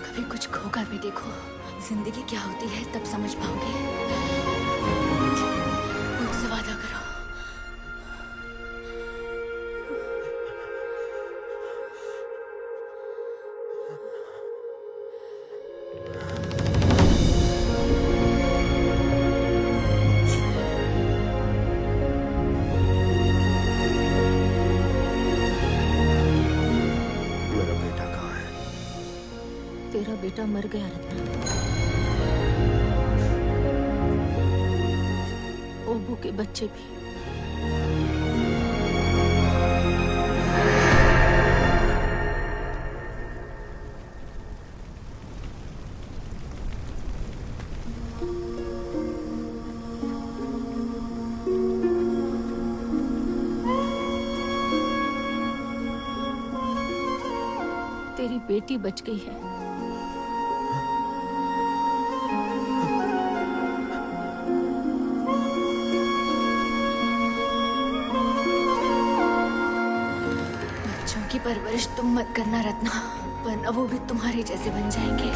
S17: कभी कुछ खोकर भी देखो। जिंदगी क्या होती है तब समझ पाओगे। मुझसे वादा करो।
S5: तेरा बेटा मर गया रत्ना। ओबू के बच्चे भी।
S17: बेटी बच गई है। बच्चों की परवरिश तुम मत करना रत्ना, वरना वो भी तुम्हारे जैसे बन जाएंगे।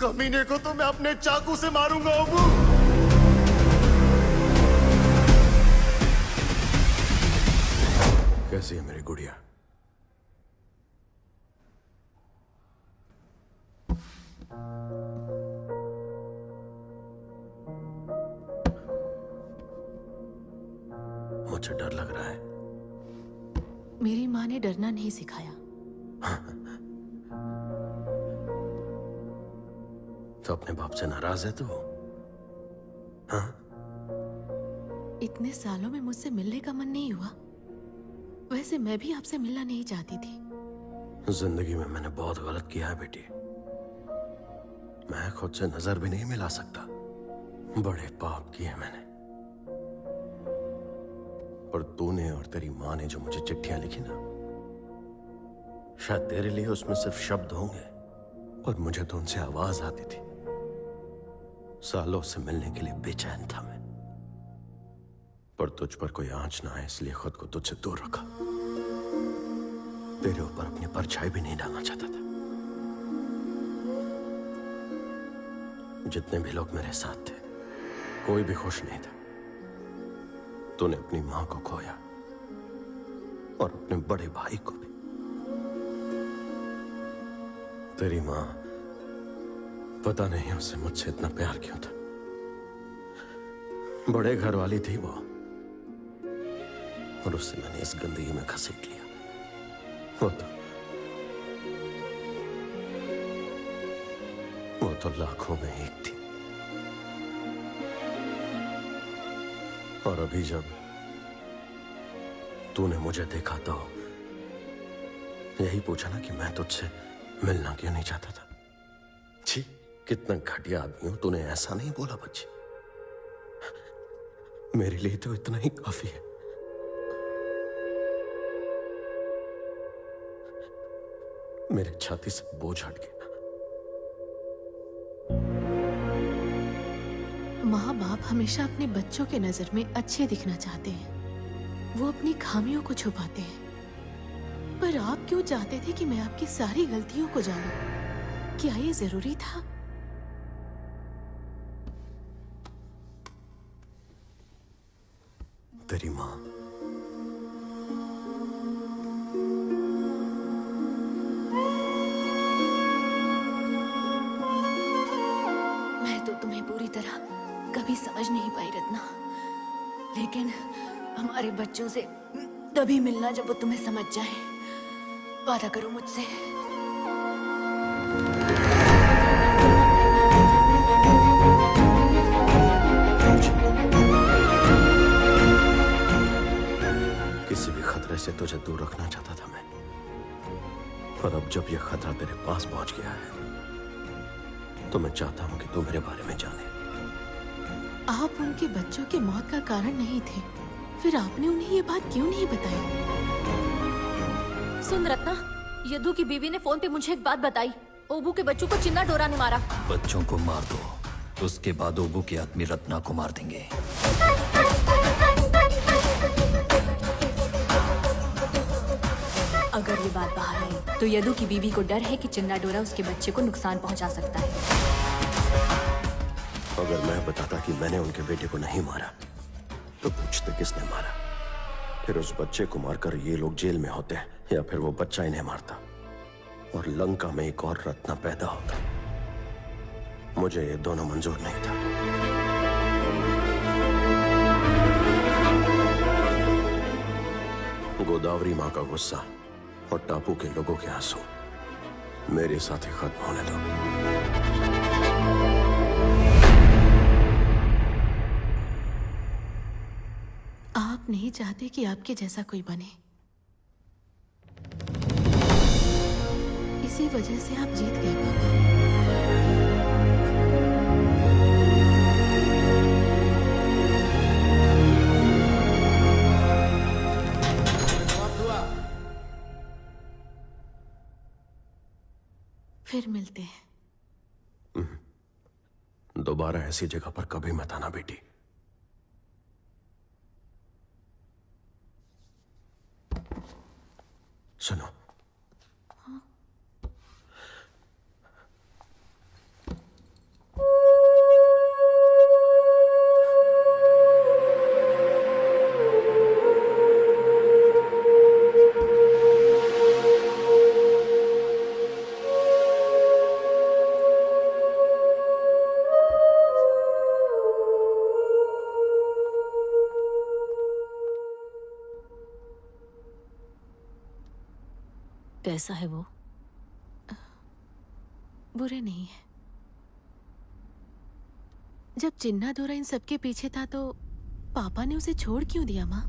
S6: कमीने को तो मैं अपने चाकू से मारूंगा अबू।
S1: कैसी है मेरी गुड़िया? मुझे डर लग रहा है।
S17: मेरी माँ ने डरना नहीं सिखाया।
S1: तो अपने बाप से नाराज है तू? हाँ?
S17: इतने सालों में मुझसे मिलने का मन नहीं हुआ। वैसे मैं भी आपसे मिलना नहीं चाहती थी।
S1: जिंदगी में मैंने बहुत गलत किया है बेटी। मैं खुद से नजर भी नहीं मिला सकता। बड़े पाप किए मैंने। और तूने और तेरी माँ ने जो मुझे चिट्ठियां लिखी ना, शायद तेरे लिए उसमें सिर्फ शब्द होंगे, और मुझे तो उनसे आवाज आती थी। सालों से मिलने के लिए बेचैन था मैं, पर तुझ पर कोई आंच ना आए इसलिए खुद को तुझसे दूर रखा। तेरे ऊपर अपनी परछाई भी नहीं डालना चाहता था। जितने भी लोग मेरे साथ थे, कोई भी खुश नहीं था। तूने अपनी मां को खोया और अपने बड़े भाई को भी। तेरी मां, पता नहीं उसे मुझसे इतना प्यार क्यों था। बड़े घर वाली थी वो, और उससे मैंने इस गंदगी में घसीट लिया। वो तो लाखों में एक थी। और अभी जब तूने मुझे देखा तो यही पूछा ना कि मैं तुझसे मिलना क्यों नहीं चाहता था। छी, कितना घटिया आदमी हो। तूने ऐसा नहीं बोला बच्ची। मेरे लिए तो इतना ही काफी है। मेरे छाती से बोझ हट गया।
S17: माँ बाप हमेशा अपने बच्चों के नजर में अच्छे दिखना चाहते हैं। वो अपनी खामियों को छुपाते हैं। पर आप क्यों चाहते थे कि मैं आपकी सारी गलतियों को जानूं? क्या ये जरूरी था?
S1: तेरी माँ
S17: मैं तो तुम्हें पूरी तरह कभी समझ नहीं पाई रत्ना। लेकिन हमारे बच्चों से तभी मिलना जब वो तुम्हें समझ जाए। वादा करो मुझसे।
S1: किसी भी खतरे से तुझे दूर रखना चाहता था मैं, पर अब जब यह खतरा तेरे पास पहुंच गया है तो मैं चाहता हूं कि तू मेरे बारे में जाने।
S20: आप उनके बच्चों की मौत का कारण नहीं थे, फिर आपने उन्हें ये बात क्यों नहीं बताई?
S5: सुन रत्ना, यदु की बीवी ने फोन पे मुझे एक बात बताई। ओबू के बच्चों को चिन्ना डोरा ने मारा।
S13: बच्चों को मार दो, उसके बाद ओबू के आदमी रत्ना को मार देंगे।
S17: अगर ये बात बाहर आई तो यदु की बीवी को डर है कि चिन्ना डोरा उसके बच्चे को नुकसान पहुंचा सकता है।
S1: अगर मैं बताता कि मैंने उनके बेटे को नहीं मारा तो पूछते किसने मारा, फिर उस बच्चे को मारकर ये लोग जेल में होते या फिर वो बच्चा इन्हें मारता और लंका में एक और रत्ना पैदा होता। मुझे ये दोनों मंजूर नहीं था। गोदावरी माँ का गुस्सा और टापू के लोगों के आंसू मेरे साथ ही खत्म होने दो।
S20: आप नहीं चाहते कि आपके जैसा कोई बने, इसी वजह से आप जीत गए पापा। फिर मिलते हैं।
S1: दोबारा ऐसी जगह पर कभी मत आना बेटी। सुनो,
S20: कैसा है वो? बुरे नहीं है। जब चिन्ना डोरा इन सबके पीछे था तो पापा ने उसे छोड़ क्यों दिया माँ?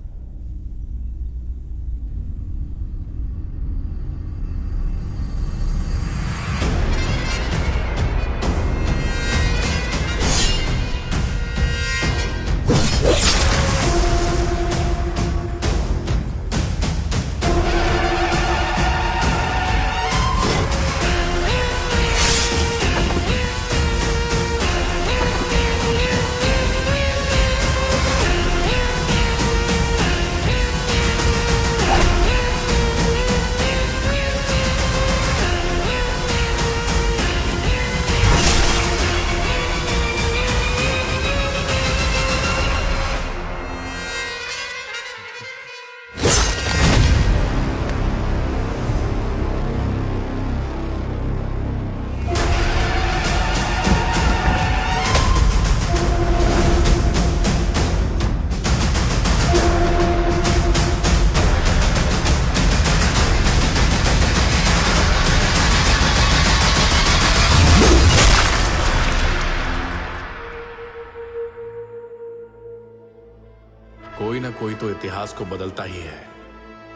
S3: कोई ना कोई तो इतिहास को बदलता ही है।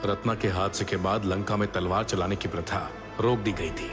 S3: रत्ना के हादसे के बाद लंका में तलवार चलाने की प्रथा रोक दी गई थी।